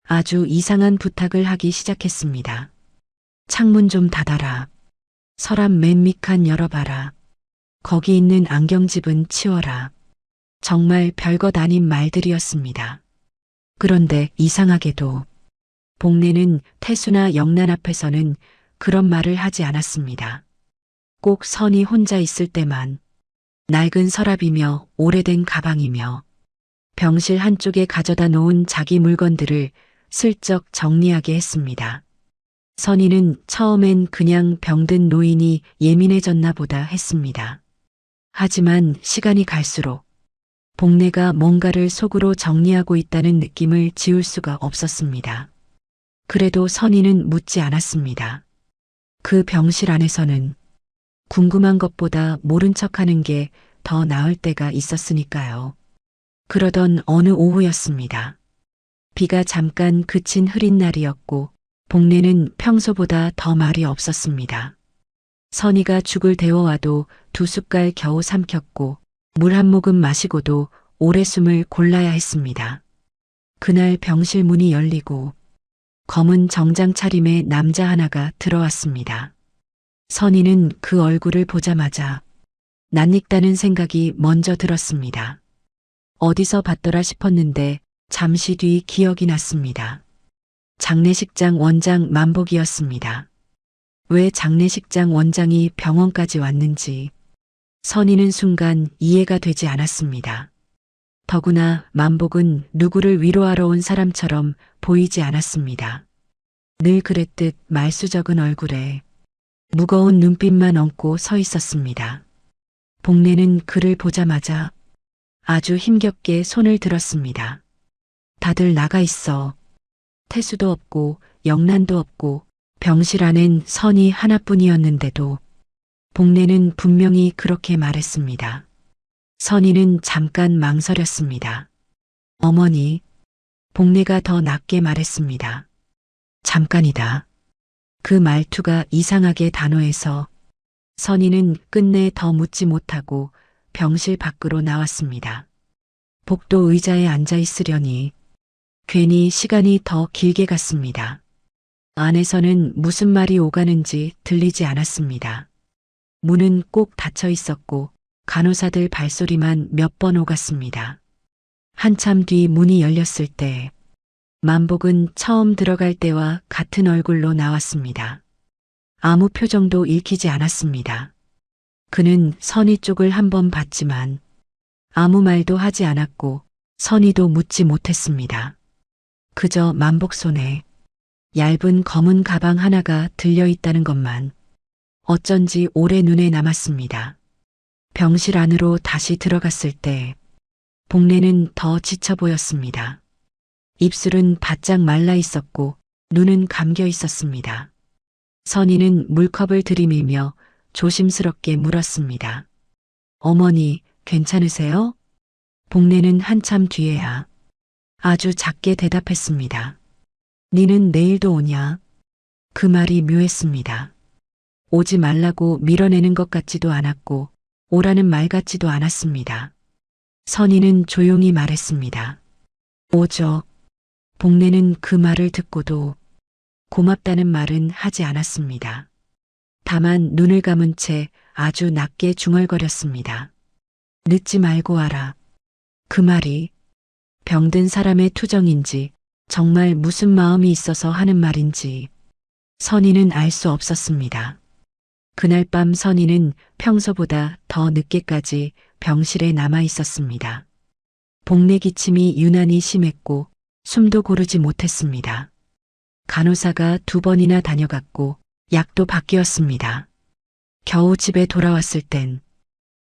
[SPEAKER 2] 아주 이상한 부탁을 하기 시작했습니다. 창문 좀 닫아라. 서랍 맨 밑칸 열어봐라. 거기 있는 안경집은 치워라. 정말 별것 아닌 말들이었습니다. 그런데 이상하게도 복례는 태수나 영란 앞에서는 그런 말을 하지 않았습니다. 꼭 선이 혼자 있을 때만 낡은 서랍이며 오래된 가방이며 병실 한쪽에 가져다 놓은 자기 물건들을 슬쩍 정리하게 했습니다. 선희는 처음엔 그냥 병든 노인이 예민해졌나 보다 했습니다. 하지만 시간이 갈수록 복례가 뭔가를 속으로 정리하고 있다는 느낌을 지울 수가 없었습니다. 그래도 선희는 묻지 않았습니다. 그 병실 안에서는 궁금한 것보다 모른 척하는 게 더 나을 때가 있었으니까요. 그러던 어느 오후였습니다. 비가 잠깐 그친 흐린 날이었고 복례는 평소보다 더 말이 없었습니다. 선희가 죽을 데워와도 두 숟갈 겨우 삼켰고 물 한 모금 마시고도 오래 숨을 골라야 했습니다. 그날 병실 문이 열리고 검은 정장 차림의 남자 하나가 들어왔습니다. 선희는 그 얼굴을 보자마자 낯익다는 생각이 먼저 들었습니다. 어디서 봤더라 싶었는데 잠시 뒤 기억이 났습니다. 장례식장 원장 만복이었습니다. 왜 장례식장 원장이 병원까지 왔는지 선희는 순간 이해가 되지 않았습니다. 더구나 만복은 누구를 위로하러 온 사람처럼 보이지 않았습니다. 늘 그랬듯 말수적은 얼굴에 무거운 눈빛만 얹고 서 있었습니다. 복례는 그를 보자마자 아주 힘겹게 손을 들었습니다. 다들 나가 있어. 태수도 없고 영란도 없고 병실 안엔 선희 하나뿐이었는데도 복례는 분명히 그렇게 말했습니다. 선희는 잠깐 망설였습니다. 어머니, 복례가 더 낮게 말했습니다. 잠깐이다. 그 말투가 이상하게 단호해서 선희는 끝내 더 묻지 못하고 병실 밖으로 나왔습니다. 복도 의자에 앉아 있으려니 괜히 시간이 더 길게 갔습니다. 안에서는 무슨 말이 오가는지 들리지 않았습니다. 문은 꼭 닫혀 있었고 간호사들 발소리만 몇 번 오갔습니다. 한참 뒤 문이 열렸을 때 만복은 처음 들어갈 때와 같은 얼굴로 나왔습니다. 아무 표정도 읽히지 않았습니다. 그는 선희 쪽을 한번 봤지만 아무 말도 하지 않았고 선희도 묻지 못했습니다. 그저 만복 손에 얇은 검은 가방 하나가 들려 있다는 것만 어쩐지 오래 눈에 남았습니다. 병실 안으로 다시 들어갔을 때 복례는 더 지쳐 보였습니다. 입술은 바짝 말라 있었고 눈은 감겨 있었습니다. 선희는 물컵을 들이밀며 조심스럽게 물었습니다. 어머니, 괜찮으세요? 복례는 한참 뒤에야 아주 작게 대답했습니다. 니는 내일도 오냐? 그 말이 묘했습니다. 오지 말라고 밀어내는 것 같지도 않았고 오라는 말 같지도 않았습니다. 선희는 조용히 말했습니다. 오죠. 복례는 그 말을 듣고도 고맙다는 말은 하지 않았습니다. 다만 눈을 감은 채 아주 낮게 중얼거렸습니다. 늦지 말고 와라. 그 말이 병든 사람의 투정인지 정말 무슨 마음이 있어서 하는 말인지 선희는 알 수 없었습니다. 그날 밤 선희는 평소보다 더 늦게까지 병실에 남아 있었습니다. 복례 기침이 유난히 심했고 숨도 고르지 못했습니다. 간호사가 2번이나 다녀갔고 약도 바뀌었습니다. 겨우 집에 돌아왔을 땐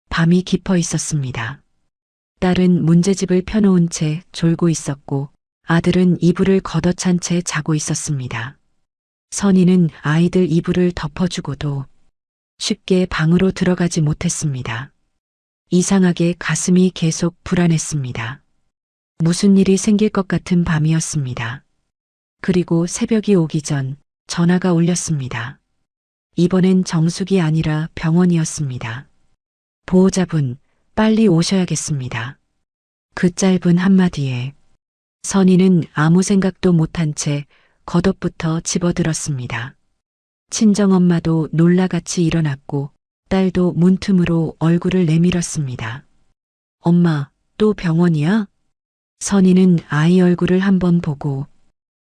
[SPEAKER 2] 밤이 깊어 있었습니다. 딸은 문제집을 펴놓은 채 졸고 있었고 아들은 이불을 걷어찬 채 자고 있었습니다. 선희는 아이들 이불을 덮어주고도 쉽게 방으로 들어가지 못했습니다. 이상하게 가슴이 계속 불안했습니다. 무슨 일이 생길 것 같은 밤이었습니다. 그리고 새벽이 오기 전 전화가 울렸습니다. 이번엔 정숙이 아니라 병원이었습니다. 보호자분, 빨리 오셔야겠습니다. 그 짧은 한마디에 선희는 아무 생각도 못한 채 겉옷부터 집어들었습니다. 친정엄마도 놀라같이 일어났고 딸도 문틈으로 얼굴을 내밀었습니다. 엄마, 또 병원이야? 선희는 아이 얼굴을 한번 보고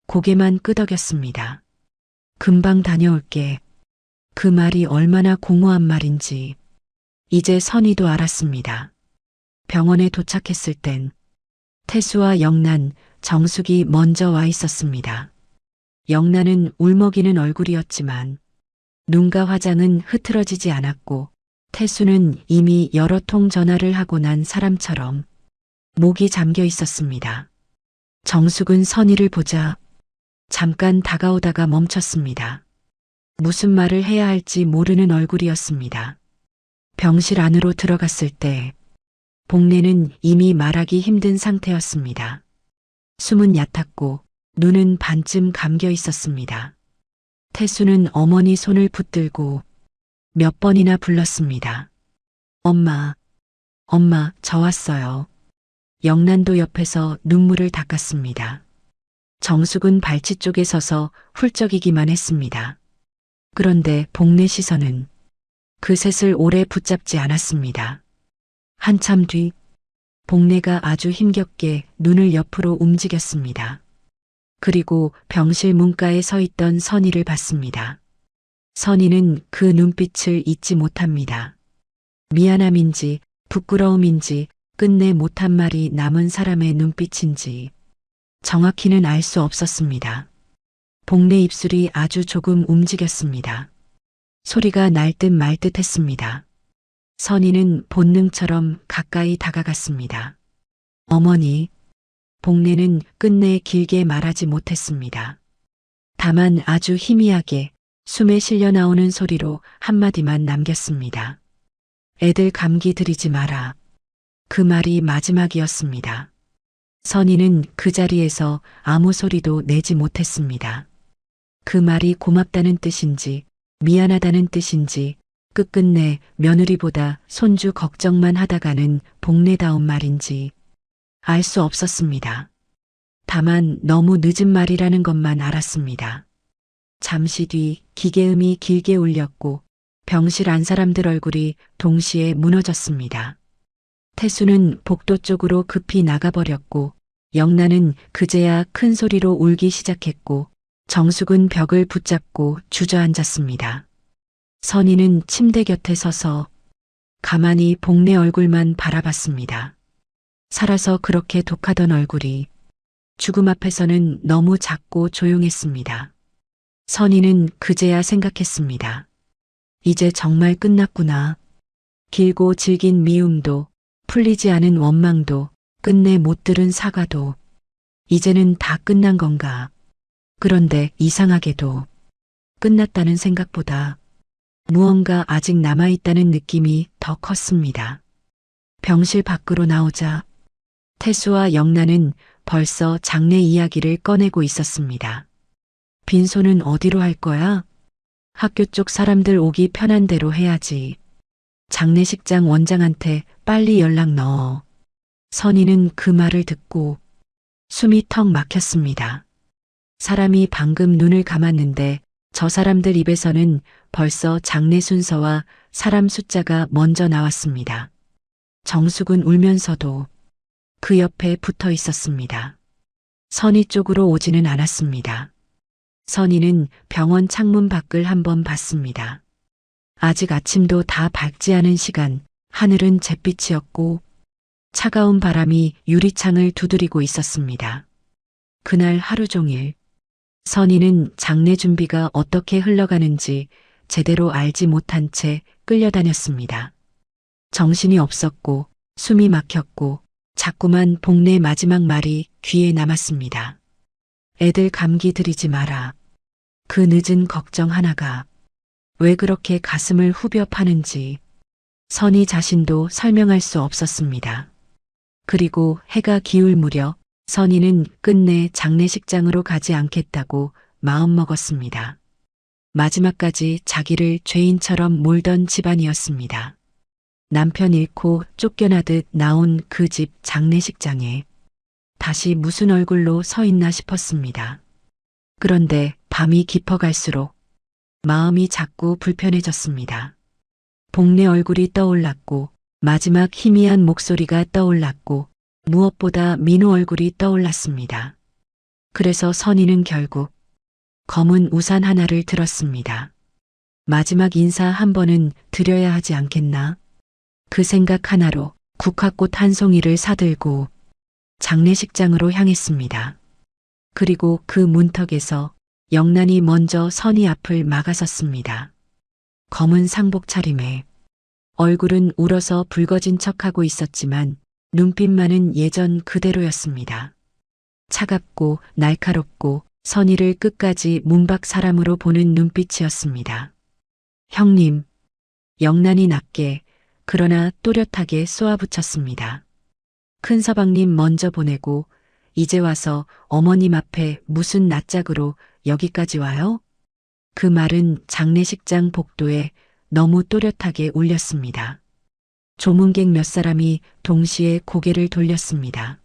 [SPEAKER 2] 고개만 끄덕였습니다. 금방 다녀올게. 그 말이 얼마나 공허한 말인지 이제 선희도 알았습니다. 병원에 도착했을 땐 태수와 영란, 정숙이 먼저 와 있었습니다. 영란은 울먹이는 얼굴이었지만 눈과 화장은 흐트러지지 않았고 태수는 이미 여러 통 전화를 하고 난 사람처럼 목이 잠겨 있었습니다. 정숙은 선희를 보자 잠깐 다가오다가 멈췄습니다. 무슨 말을 해야 할지 모르는 얼굴이었습니다. 병실 안으로 들어갔을 때 복례는 이미 말하기 힘든 상태였습니다. 숨은 얕았고 눈은 반쯤 감겨 있었습니다. 태수는 어머니 손을 붙들고 몇 번이나 불렀습니다. 엄마, 엄마, 저 왔어요. 영란도 옆에서 눈물을 닦았습니다. 정숙은 발치 쪽에 서서 훌쩍이기만 했습니다. 그런데 복례 시선은 그 셋을 오래 붙잡지 않았습니다. 한참 뒤 복례가 아주 힘겹게 눈을 옆으로 움직였습니다. 그리고 병실 문가에 서 있던 선희를 봤습니다. 선희는 그 눈빛을 잊지 못합니다. 미안함인지 부끄러움인지 끝내 못한 말이 남은 사람의 눈빛인지 정확히는 알 수 없었습니다. 복례 입술이 아주 조금 움직였습니다. 소리가 날 듯 말 듯 했습니다. 선희는 본능처럼 가까이 다가갔습니다. 어머니, 복례는 끝내 길게 말하지 못했습니다. 다만 아주 희미하게 숨에 실려 나오는 소리로 한마디만 남겼습니다. 애들 감기 들이지 마라. 그 말이 마지막이었습니다. 선희는 그 자리에서 아무 소리도 내지 못했습니다. 그 말이 고맙다는 뜻인지 미안하다는 뜻인지 끝끝내 며느리보다 손주 걱정만 하다가는 복례다운 말인지 알 수 없었습니다. 다만 너무 늦은 말이라는 것만 알았습니다. 잠시 뒤 기계음이 길게 울렸고 병실 안 사람들 얼굴이 동시에 무너졌습니다. 태수는 복도 쪽으로 급히 나가버렸고 영란은 그제야 큰 소리로 울기 시작했고 정숙은 벽을 붙잡고 주저앉았습니다. 선희는 침대 곁에 서서 가만히 복례 얼굴만 바라봤습니다. 살아서 그렇게 독하던 얼굴이 죽음 앞에서는 너무 작고 조용했습니다. 선희는 그제야 생각했습니다. 이제 정말 끝났구나. 길고 질긴 미움도 풀리지 않은 원망도 끝내 못 들은 사과도 이제는 다 끝난 건가. 그런데 이상하게도 끝났다는 생각보다 무언가 아직 남아있다는 느낌이 더 컸습니다. 병실 밖으로 나오자 태수와 영란은 벌써 장례 이야기를 꺼내고 있었습니다. 빈소는 어디로 할 거야? 학교 쪽 사람들 오기 편한 대로 해야지. 장례식장 원장한테 빨리 연락 넣어. 선희는 그 말을 듣고 숨이 턱 막혔습니다. 사람이 방금 눈을 감았는데 저 사람들 입에서는 벌써 장례 순서와 사람 숫자가 먼저 나왔습니다. 정숙은 울면서도 그 옆에 붙어 있었습니다. 선희 쪽으로 오지는 않았습니다. 선희는 병원 창문 밖을 한번 봤습니다. 아직 아침도 다 밝지 않은 시간, 하늘은 잿빛이었고 차가운 바람이 유리창을 두드리고 있었습니다. 그날 하루 종일 선희는 장례 준비가 어떻게 흘러가는지 제대로 알지 못한 채 끌려다녔습니다. 정신이 없었고 숨이 막혔고 자꾸만 복례 마지막 말이 귀에 남았습니다. 애들 감기 들이지 마라. 그 늦은 걱정 하나가 왜 그렇게 가슴을 후벼 파는지 선희 자신도 설명할 수 없었습니다. 그리고 해가 기울 무렵 선희는 끝내 장례식장으로 가지 않겠다고 마음먹었습니다. 마지막까지 자기를 죄인처럼 몰던 집안이었습니다. 남편 잃고 쫓겨나듯 나온 그 집 장례식장에 다시 무슨 얼굴로 서 있나 싶었습니다. 그런데 밤이 깊어갈수록 마음이 자꾸 불편해졌습니다. 복례 얼굴이 떠올랐고 마지막 희미한 목소리가 떠올랐고 무엇보다 민호 얼굴이 떠올랐습니다. 그래서 선희는 결국 검은 우산 하나를 들었습니다. 마지막 인사 한 번은 드려야 하지 않겠나? 그 생각 하나로 국화꽃 한 송이를 사들고 장례식장으로 향했습니다. 그리고 그 문턱에서 영란이 먼저 선희 앞을 막아섰습니다. 검은 상복 차림에 얼굴은 울어서 붉어진 척하고 있었지만 눈빛만은 예전 그대로였습니다. 차갑고 날카롭고 선의를 끝까지 문밖 사람으로 보는 눈빛이었습니다. 형님, 영란이 낮게 그러나 또렷하게 쏘아붙였습니다. 큰서방님 먼저 보내고 이제 와서 어머님 앞에 무슨 낯짝으로 여기까지 와요? 그 말은 장례식장 복도에 너무 또렷하게 울렸습니다. 조문객 몇 사람이 동시에 고개를 돌렸습니다.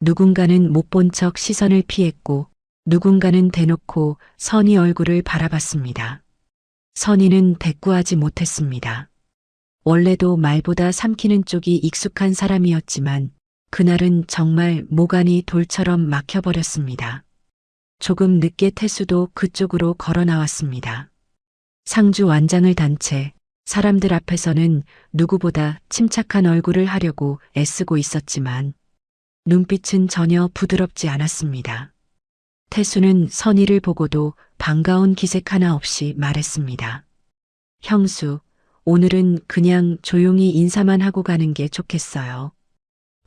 [SPEAKER 2] 누군가는 못 본 척 시선을 피했고 누군가는 대놓고 선희 얼굴을 바라봤습니다. 선희는 대꾸하지 못했습니다. 원래도 말보다 삼키는 쪽이 익숙한 사람이었지만 그날은 정말 모간이 돌처럼 막혀버렸습니다. 조금 늦게 태수도 그쪽으로 걸어 나왔습니다. 상주 완장을 단 채 사람들 앞에서는 누구보다 침착한 얼굴을 하려고 애쓰고 있었지만 눈빛은 전혀 부드럽지 않았습니다. 태수는 선희를 보고도 반가운 기색 하나 없이 말했습니다. 형수, 오늘은 그냥 조용히 인사만 하고 가는 게 좋겠어요.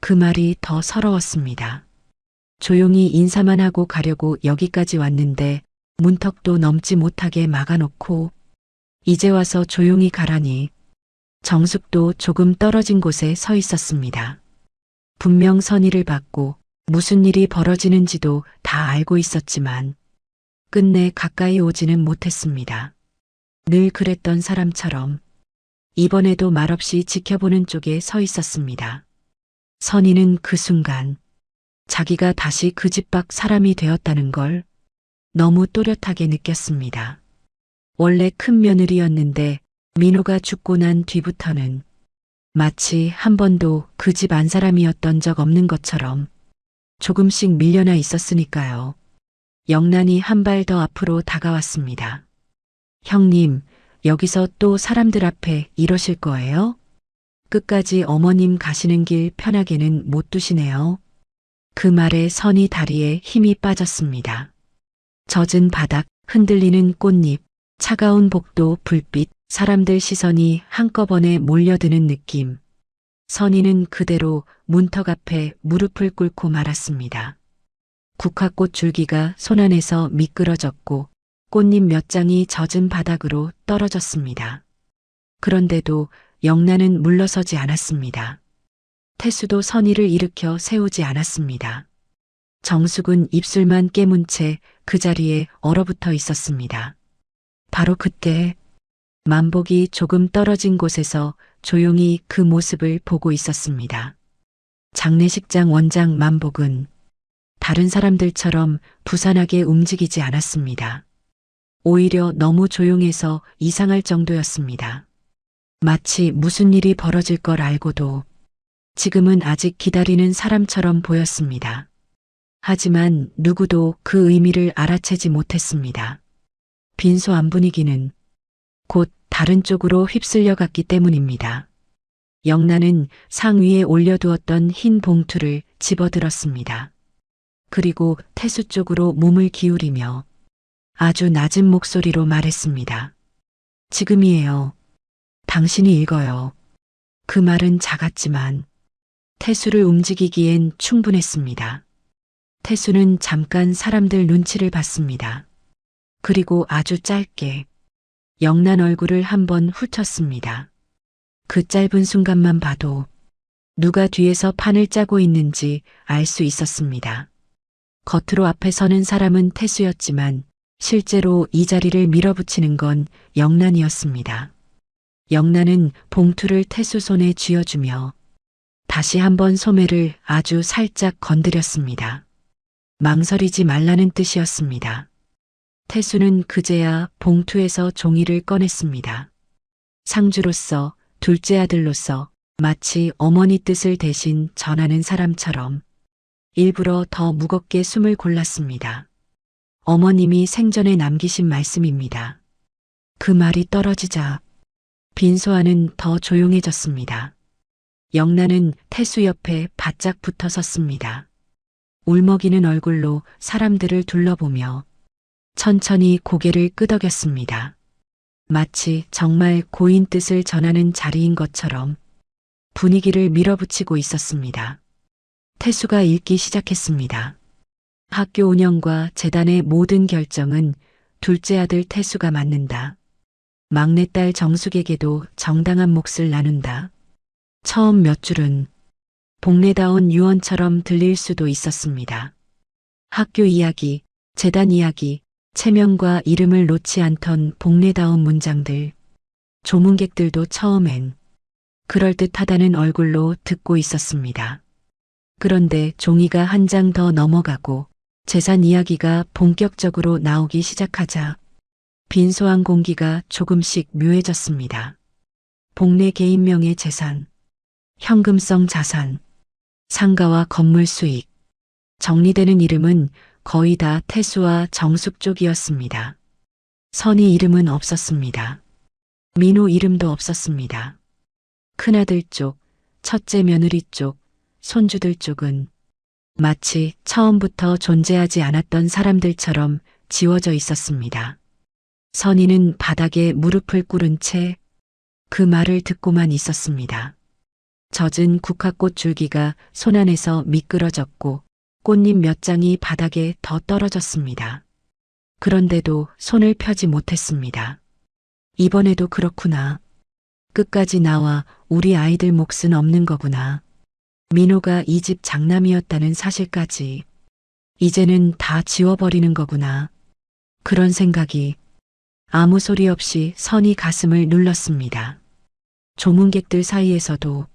[SPEAKER 2] 그 말이 더 서러웠습니다. 조용히 인사만 하고 가려고 여기까지 왔는데 문턱도 넘지 못하게 막아놓고 이제 와서 조용히 가라니. 정숙도 조금 떨어진 곳에 서 있었습니다. 분명 선의를 받고 무슨 일이 벌어지는지도 다 알고 있었지만 끝내 가까이 오지는 못했습니다. 늘 그랬던 사람처럼 이번에도 말없이 지켜보는 쪽에 서 있었습니다. 선의는 그 순간 자기가 다시 그 집 밖 사람이 되었다는 걸 너무 또렷하게 느꼈습니다. 원래 큰 며느리였는데 민호가 죽고 난 뒤부터는 마치 한 번도 그 집 안 사람이었던 적 없는 것처럼 조금씩 밀려나 있었으니까요. 영란이 한 발 더 앞으로 다가왔습니다. 형님, 여기서 또 사람들 앞에 이러실 거예요? 끝까지 어머님 가시는 길 편하게는 못 두시네요. 그 말에 선희 다리에 힘이 빠졌습니다. 젖은 바닥, 흔들리는 꽃잎, 차가운 복도 불빛, 사람들 시선이 한꺼번에 몰려드는 느낌. 선희는 그대로 문턱 앞에 무릎을 꿇고 말았습니다. 국화꽃 줄기가 손안에서 미끄러졌고 꽃잎 몇 장이 젖은 바닥으로 떨어졌습니다. 그런데도 영란은 물러서지 않았습니다. 태수도 선희를 일으켜 세우지 않았습니다. 정숙은 입술만 깨문 채 그 자리에 얼어붙어 있었습니다. 바로 그때 만복이 조금 떨어진 곳에서 조용히 그 모습을 보고 있었습니다. 장례식장 원장 만복은 다른 사람들처럼 부산하게 움직이지 않았습니다. 오히려 너무 조용해서 이상할 정도였습니다. 마치 무슨 일이 벌어질 걸 알고도 지금은 아직 기다리는 사람처럼 보였습니다. 하지만 누구도 그 의미를 알아채지 못했습니다. 빈소안 분위기는 곧 다른 쪽으로 휩쓸려 갔기 때문입니다. 영란은 상 위에 올려두었던 흰 봉투를 집어들었습니다. 그리고 태수 쪽으로 몸을 기울이며 아주 낮은 목소리로 말했습니다. 지금이에요. 당신이 읽어요. 그 말은 작았지만 태수를 움직이기엔 충분했습니다. 태수는 잠깐 사람들 눈치를 봤습니다. 그리고 아주 짧게 영란 얼굴을 한번 훑었습니다. 그 짧은 순간만 봐도 누가 뒤에서 판을 짜고 있는지 알 수 있었습니다. 겉으로 앞에 서는 사람은 태수였지만 실제로 이 자리를 밀어붙이는 건 영란이었습니다. 영란은 봉투를 태수 손에 쥐어주며 다시 한번 소매를 아주 살짝 건드렸습니다. 망설이지 말라는 뜻이었습니다. 태수는 그제야 봉투에서 종이를 꺼냈습니다. 상주로서, 둘째 아들로서 마치 어머니 뜻을 대신 전하는 사람처럼 일부러 더 무겁게 숨을 골랐습니다. 어머님이 생전에 남기신 말씀입니다. 그 말이 떨어지자 빈소 안은 더 조용해졌습니다. 영란은 태수 옆에 바짝 붙어 섰습니다. 울먹이는 얼굴로 사람들을 둘러보며 천천히 고개를 끄덕였습니다. 마치 정말 고인 뜻을 전하는 자리인 것처럼 분위기를 밀어붙이고 있었습니다. 태수가 읽기 시작했습니다. 학교 운영과 재단의 모든 결정은 둘째 아들 태수가 맡는다. 막내딸 정숙에게도 정당한 몫을 나눈다. 처음 몇 줄은 복례다운 유언처럼 들릴 수도 있었습니다. 학교 이야기, 재단 이야기, 체면과 이름을 놓지 않던 복례다운 문장들. 조문객들도 처음엔 그럴듯하다는 얼굴로 듣고 있었습니다. 그런데 종이가 한 장 더 넘어가고 재산 이야기가 본격적으로 나오기 시작하자 빈소한 공기가 조금씩 묘해졌습니다. 복례 개인명의 재산, 현금성 자산, 상가와 건물 수익, 정리되는 이름은 거의 다 태수와 정숙 쪽이었습니다. 선희 이름은 없었습니다. 민호 이름도 없었습니다. 큰아들 쪽, 첫째 며느리 쪽, 손주들 쪽은 마치 처음부터 존재하지 않았던 사람들처럼 지워져 있었습니다. 선희는 바닥에 무릎을 꿇은 채 그 말을 듣고만 있었습니다. 젖은 국화꽃 줄기가 손 안에서 미끄러졌고 꽃잎 몇 장이 바닥에 더 떨어졌습니다. 그런데도 손을 펴지 못했습니다. 이번에도 그렇구나. 끝까지 나와 우리 아이들 몫은 없는 거구나. 민호가 이 집 장남이었다는 사실까지 이제는 다 지워버리는 거구나. 그런 생각이 아무 소리 없이 선희 가슴을 눌렀습니다. 조문객들 사이에서도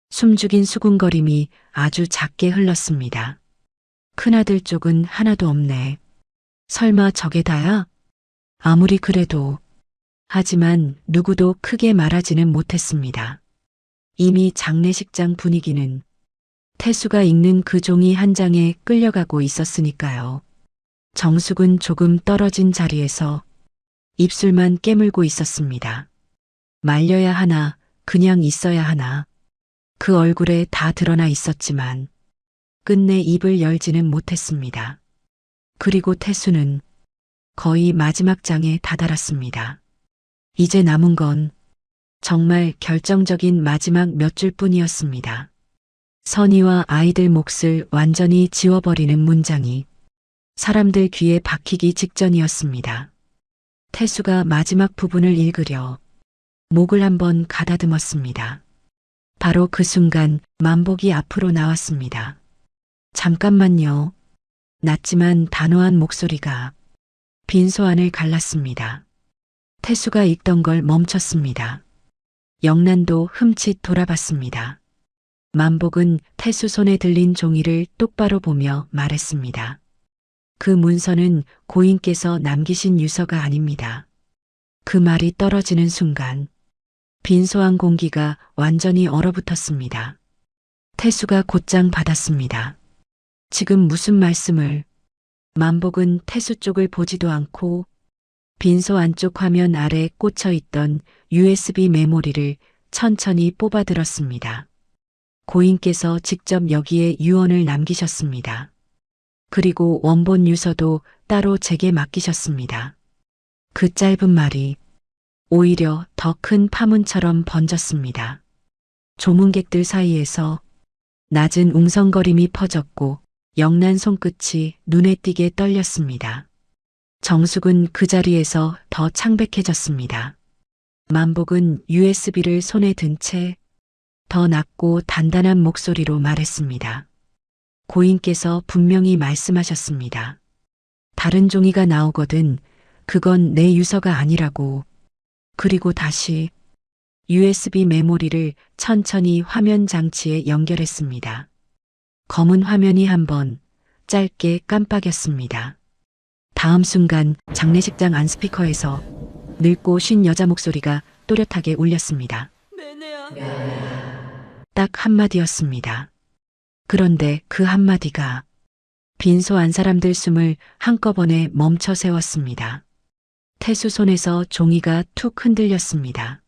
[SPEAKER 2] 숨죽인 수군거림이 아주 작게 흘렀습니다. 큰아들 쪽은 하나도 없네. 설마 저게 다야? 아무리 그래도. 하지만 누구도 크게 말하지는 못했습니다. 이미 장례식장 분위기는 태수가 읽는 그 종이 한 장에 끌려가고 있었으니까요. 정숙은 조금 떨어진 자리에서 입술만 깨물고 있었습니다. 말려야 하나, 그냥 있어야 하나. 그 얼굴에 다 드러나 있었지만 끝내 입을 열지는 못했습니다. 그리고 태수는 거의 마지막 장에 다다랐습니다. 이제 남은 건 정말 결정적인 마지막 몇 줄뿐이었습니다. 선희와 아이들 몫을 완전히 지워버리는 문장이 사람들 귀에 박히기 직전이었습니다. 태수가 마지막 부분을 읽으려 목을 한번 가다듬었습니다. 바로 그 순간 만복이 앞으로 나왔습니다. 잠깐만요. 낮지만 단호한 목소리가 빈소안을 갈랐습니다. 태수가 읽던 걸 멈췄습니다. 영란도 흠칫 돌아봤습니다. 만복은 태수 손에 들린 종이를 똑바로 보며 말했습니다. 그 문서는 고인께서 남기신 유서가 아닙니다. 그 말이 떨어지는 순간 빈소한 공기가 완전히 얼어붙었습니다. 태수가 곧장 받았습니다. 지금 무슨 말씀을? 만복은 태수 쪽을 보지도 않고 빈소 안쪽 화면 아래 꽂혀 있던 USB 메모리를 천천히 뽑아들었습니다. 고인께서 직접 여기에 유언을 남기셨습니다. 그리고 원본 유서도 따로 제게 맡기셨습니다. 그 짧은 말이 오히려 더 큰 파문처럼 번졌습니다. 조문객들 사이에서 낮은 웅성거림이 퍼졌고 영란 손끝이 눈에 띄게 떨렸습니다. 정숙은 그 자리에서 더 창백해졌습니다. 만복은 USB를 손에 든 채 더 낮고 단단한 목소리로 말했습니다. 고인께서 분명히 말씀하셨습니다. 다른 종이가 나오거든 그건 내 유서가 아니라고. 그리고 다시 USB 메모리를 천천히 화면 장치에 연결했습니다. 검은 화면이 한번 짧게 깜빡였습니다. 다음 순간 장례식장 안 스피커에서 늙고 쉰 여자 목소리가 또렷하게 울렸습니다.
[SPEAKER 3] 매네야.
[SPEAKER 2] 딱 한마디였습니다. 그런데 그 한마디가 빈소 안 사람들 숨을 한꺼번에 멈춰 세웠습니다. 태수 손에서 종이가 툭 흔들렸습니다.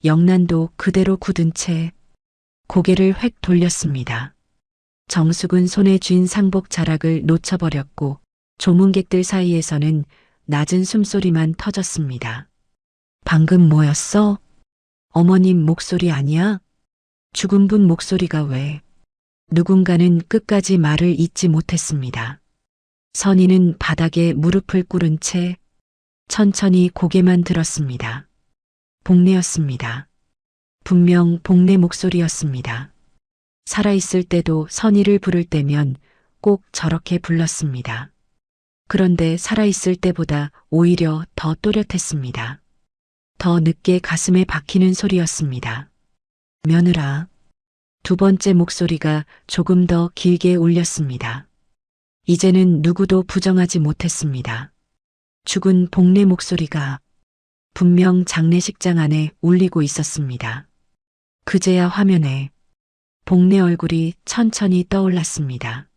[SPEAKER 2] 영란도 그대로 굳은 채 고개를 획 돌렸습니다. 정숙은 손에 쥔 상복 자락을 놓쳐버렸고 조문객들 사이에서는 낮은 숨소리만 터졌습니다. 방금 뭐였어? 어머님 목소리 아니야? 죽은 분 목소리가 왜? 누군가는 끝까지 말을 잇지 못했습니다. 선희는 바닥에 무릎을 꿇은 채 천천히 고개만 들었습니다. 복내였습니다. 분명 복내 목소리였습니다. 살아있을 때도 선희를 부를 때면 꼭 저렇게 불렀습니다. 그런데 살아있을 때보다 오히려 더 또렷했습니다. 더 늦게 가슴에 박히는 소리였습니다. 며느라. 두 번째 목소리가 조금 더 길게 울렸습니다. 이제는 누구도 부정하지 못했습니다. 죽은 복내 목소리가 분명 장례식장 안에 울리고 있었습니다. 그제야 화면에 복내 얼굴이 천천히 떠올랐습니다.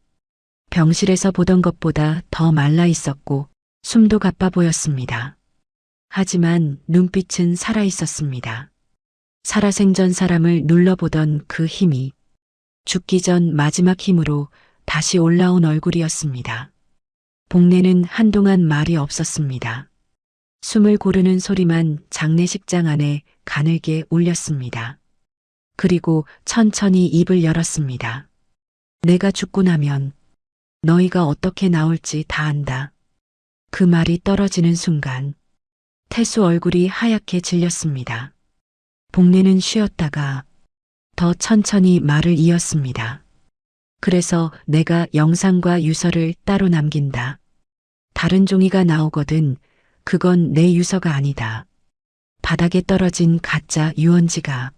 [SPEAKER 2] 병실에서 보던 것보다 더 말라 있었고 숨도 가빠 보였습니다. 하지만 눈빛은 살아 있었습니다. 살아생전 사람을 눌러보던 그 힘이 죽기 전 마지막 힘으로 다시 올라온 얼굴이었습니다. 복내는 한동안 말이 없었습니다. 숨을 고르는 소리만 장례식장 안에 가늘게 울렸습니다. 그리고 천천히 입을 열었습니다. 내가 죽고 나면 너희가 어떻게 나올지 다 안다. 그 말이 떨어지는 순간 태수 얼굴이 하얗게 질렸습니다. 복내는 쉬었다가 더 천천히 말을 이었습니다. 그래서 내가 영상과 유서를 따로 남긴다. 다른 종이가 나오거든 그건 내 유서가 아니다. 바닥에 떨어진 가짜 유언지가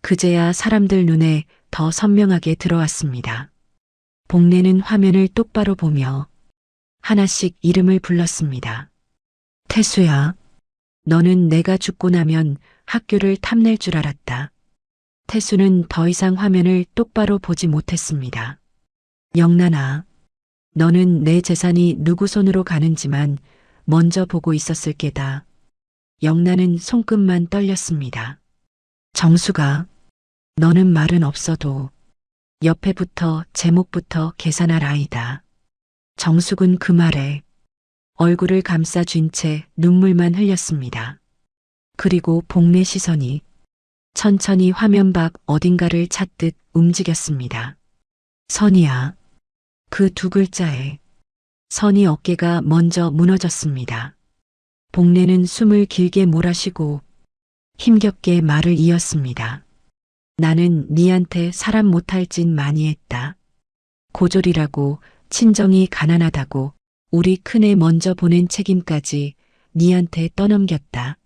[SPEAKER 2] 그제야 사람들 눈에 더 선명하게 들어왔습니다. 복내는 화면을 똑바로 보며 하나씩 이름을 불렀습니다. 태수야, 너는 내가 죽고 나면 학교를 탐낼 줄 알았다. 태수는 더 이상 화면을 똑바로 보지 못했습니다. 영란아, 너는 내 재산이 누구 손으로 가는지만 먼저 보고 있었을 게다. 영란은 손끝만 떨렸습니다. 정수가, 너는 말은 없어도 옆에 붙어 제목부터 계산할 아이다. 정숙은 그 말에 얼굴을 감싸 쥔 채 눈물만 흘렸습니다. 그리고 복내 시선이 천천히 화면 밖 어딘가를 찾듯 움직였습니다. 선이야. 그 두 글자에 선이 어깨가 먼저 무너졌습니다. 복내는 숨을 길게 몰아쉬고 힘겹게 말을 이었습니다. 나는 니한테 사람 못할 짓 많이 했다. 고졸이라고, 친정이 가난하다고, 우리 큰애 먼저 보낸 책임까지 니한테 떠넘겼다.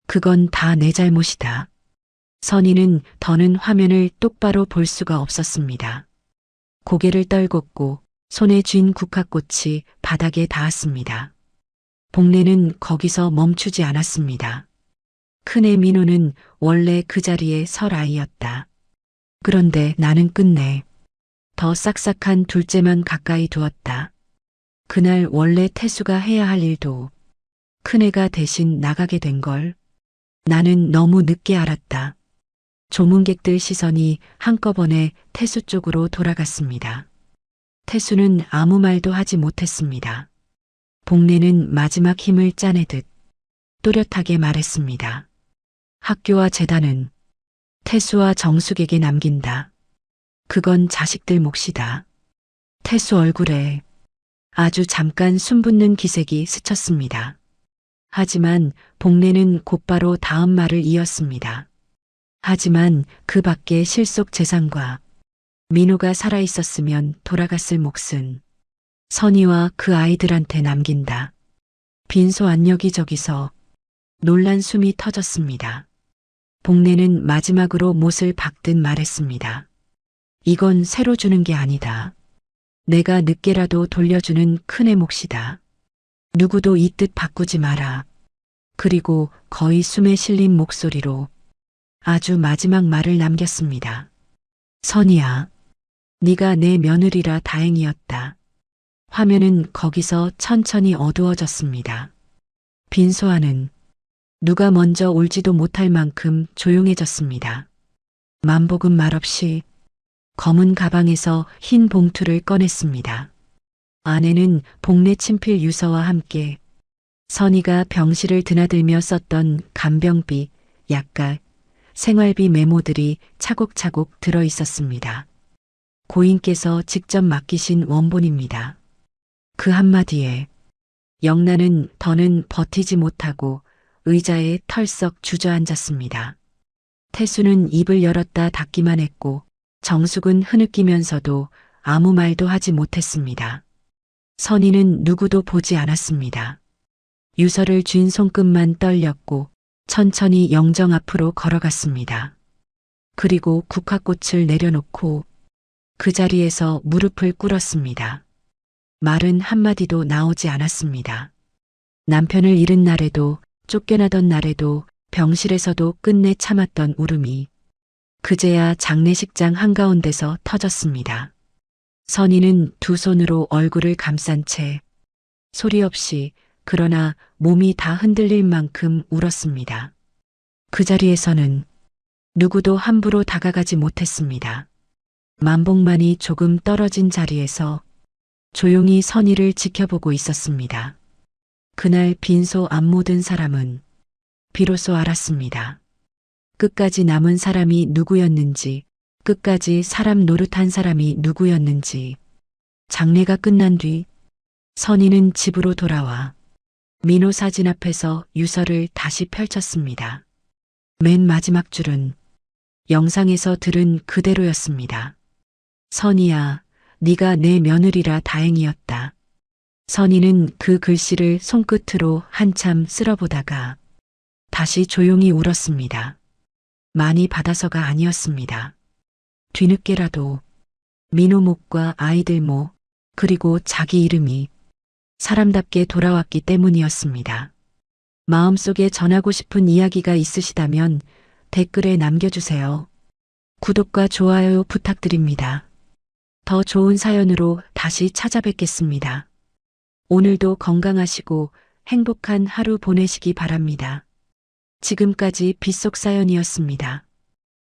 [SPEAKER 2] 그건 다 내 잘못이다. 선희는 더는 화면을 똑바로 볼 수가 없었습니다. 고개를 떨궜고 손에 쥔 국화꽃이 바닥에 닿았습니다. 복내는 거기서 멈추지 않았습니다. 큰애 민호는 원래 그 자리에 설 아이였다. 그런데 나는 끝내 더 싹싹한 둘째만 가까이 두었다. 그날 원래 태수가 해야 할 일도 큰애가 대신 나가게 된 걸 나는 너무 늦게 알았다. 조문객들 시선이 한꺼번에 태수 쪽으로 돌아갔습니다. 태수는 아무 말도 하지 못했습니다. 복내는 마지막 힘을 짜내듯 또렷하게 말했습니다. 학교와 재단은 태수와 정숙에게 남긴다. 그건 자식들 몫이다. 태수 얼굴에 아주 잠깐 숨붙는 기색이 스쳤습니다. 하지만 복내는 곧바로 다음 말을 이었습니다. 하지만 그 밖에 실속 재산과 민호가 살아있었으면 돌아갔을 몫은 선희와 그 아이들한테 남긴다. 빈소 안 여기저기서 놀란 숨이 터졌습니다. 복내는 마지막으로 못을 박듯 말했습니다. 이건 새로 주는 게 아니다. 내가 늦게라도 돌려주는 큰애 몫이다. 누구도 이 뜻 바꾸지 마라. 그리고 거의 숨에 실린 목소리로 아주 마지막 말을 남겼습니다. 선희야, 네가 내 며느리라 다행이었다. 화면은 거기서 천천히 어두워졌습니다. 빈소 안은 누가 먼저 울지도 못할 만큼 조용해졌습니다. 만복은 말없이 검은 가방에서 흰 봉투를 꺼냈습니다. 안에는 복내 친필 유서와 함께 선희가 병실을 드나들며 썼던 간병비, 약값, 생활비 메모들이 차곡차곡 들어 있었습니다. 고인께서 직접 맡기신 원본입니다. 그 한마디에 영란은 더는 버티지 못하고 의자에 털썩 주저앉았습니다. 태수는 입을 열었다 닫기만 했고 정숙은 흐느끼면서도 아무 말도 하지 못했습니다. 선희는 누구도 보지 않았습니다. 유서를 쥔 손끝만 떨렸고 천천히 영정 앞으로 걸어갔습니다. 그리고 국화꽃을 내려놓고 그 자리에서 무릎을 꿇었습니다. 말은 한마디도 나오지 않았습니다. 남편을 잃은 날에도 쫓겨나던 날에도 병실에서도 끝내 참았던 울음이 그제야 장례식장 한가운데서 터졌습니다. 선희는 두 손으로 얼굴을 감싼 채 소리 없이 그러나 몸이 다 흔들릴 만큼 울었습니다. 그 자리에서는 누구도 함부로 다가가지 못했습니다. 만복만이 조금 떨어진 자리에서 조용히 선희를 지켜보고 있었습니다. 그날 빈소 안 묻은 사람은 비로소 알았습니다. 끝까지 남은 사람이 누구였는지, 끝까지 사람 노릇한 사람이 누구였는지. 장례가 끝난 뒤 선희는 집으로 돌아와 민호 사진 앞에서 유서를 다시 펼쳤습니다. 맨 마지막 줄은 영상에서 들은 그대로였습니다. 선희야, 네가 내 며느리라 다행이었다. 선희는 그 글씨를 손끝으로 한참 쓸어보다가 다시 조용히 울었습니다. 많이 받아서가 아니었습니다. 뒤늦게라도 민호 목과 아이들 목 그리고 자기 이름이 사람답게 돌아왔기 때문이었습니다. 마음속에 전하고 싶은 이야기가 있으시다면 댓글에 남겨주세요. 구독과 좋아요 부탁드립니다. 더 좋은 사연으로 다시 찾아뵙겠습니다. 오늘도 건강하시고 행복한 하루 보내시기 바랍니다. 지금까지 빗속 사연이었습니다.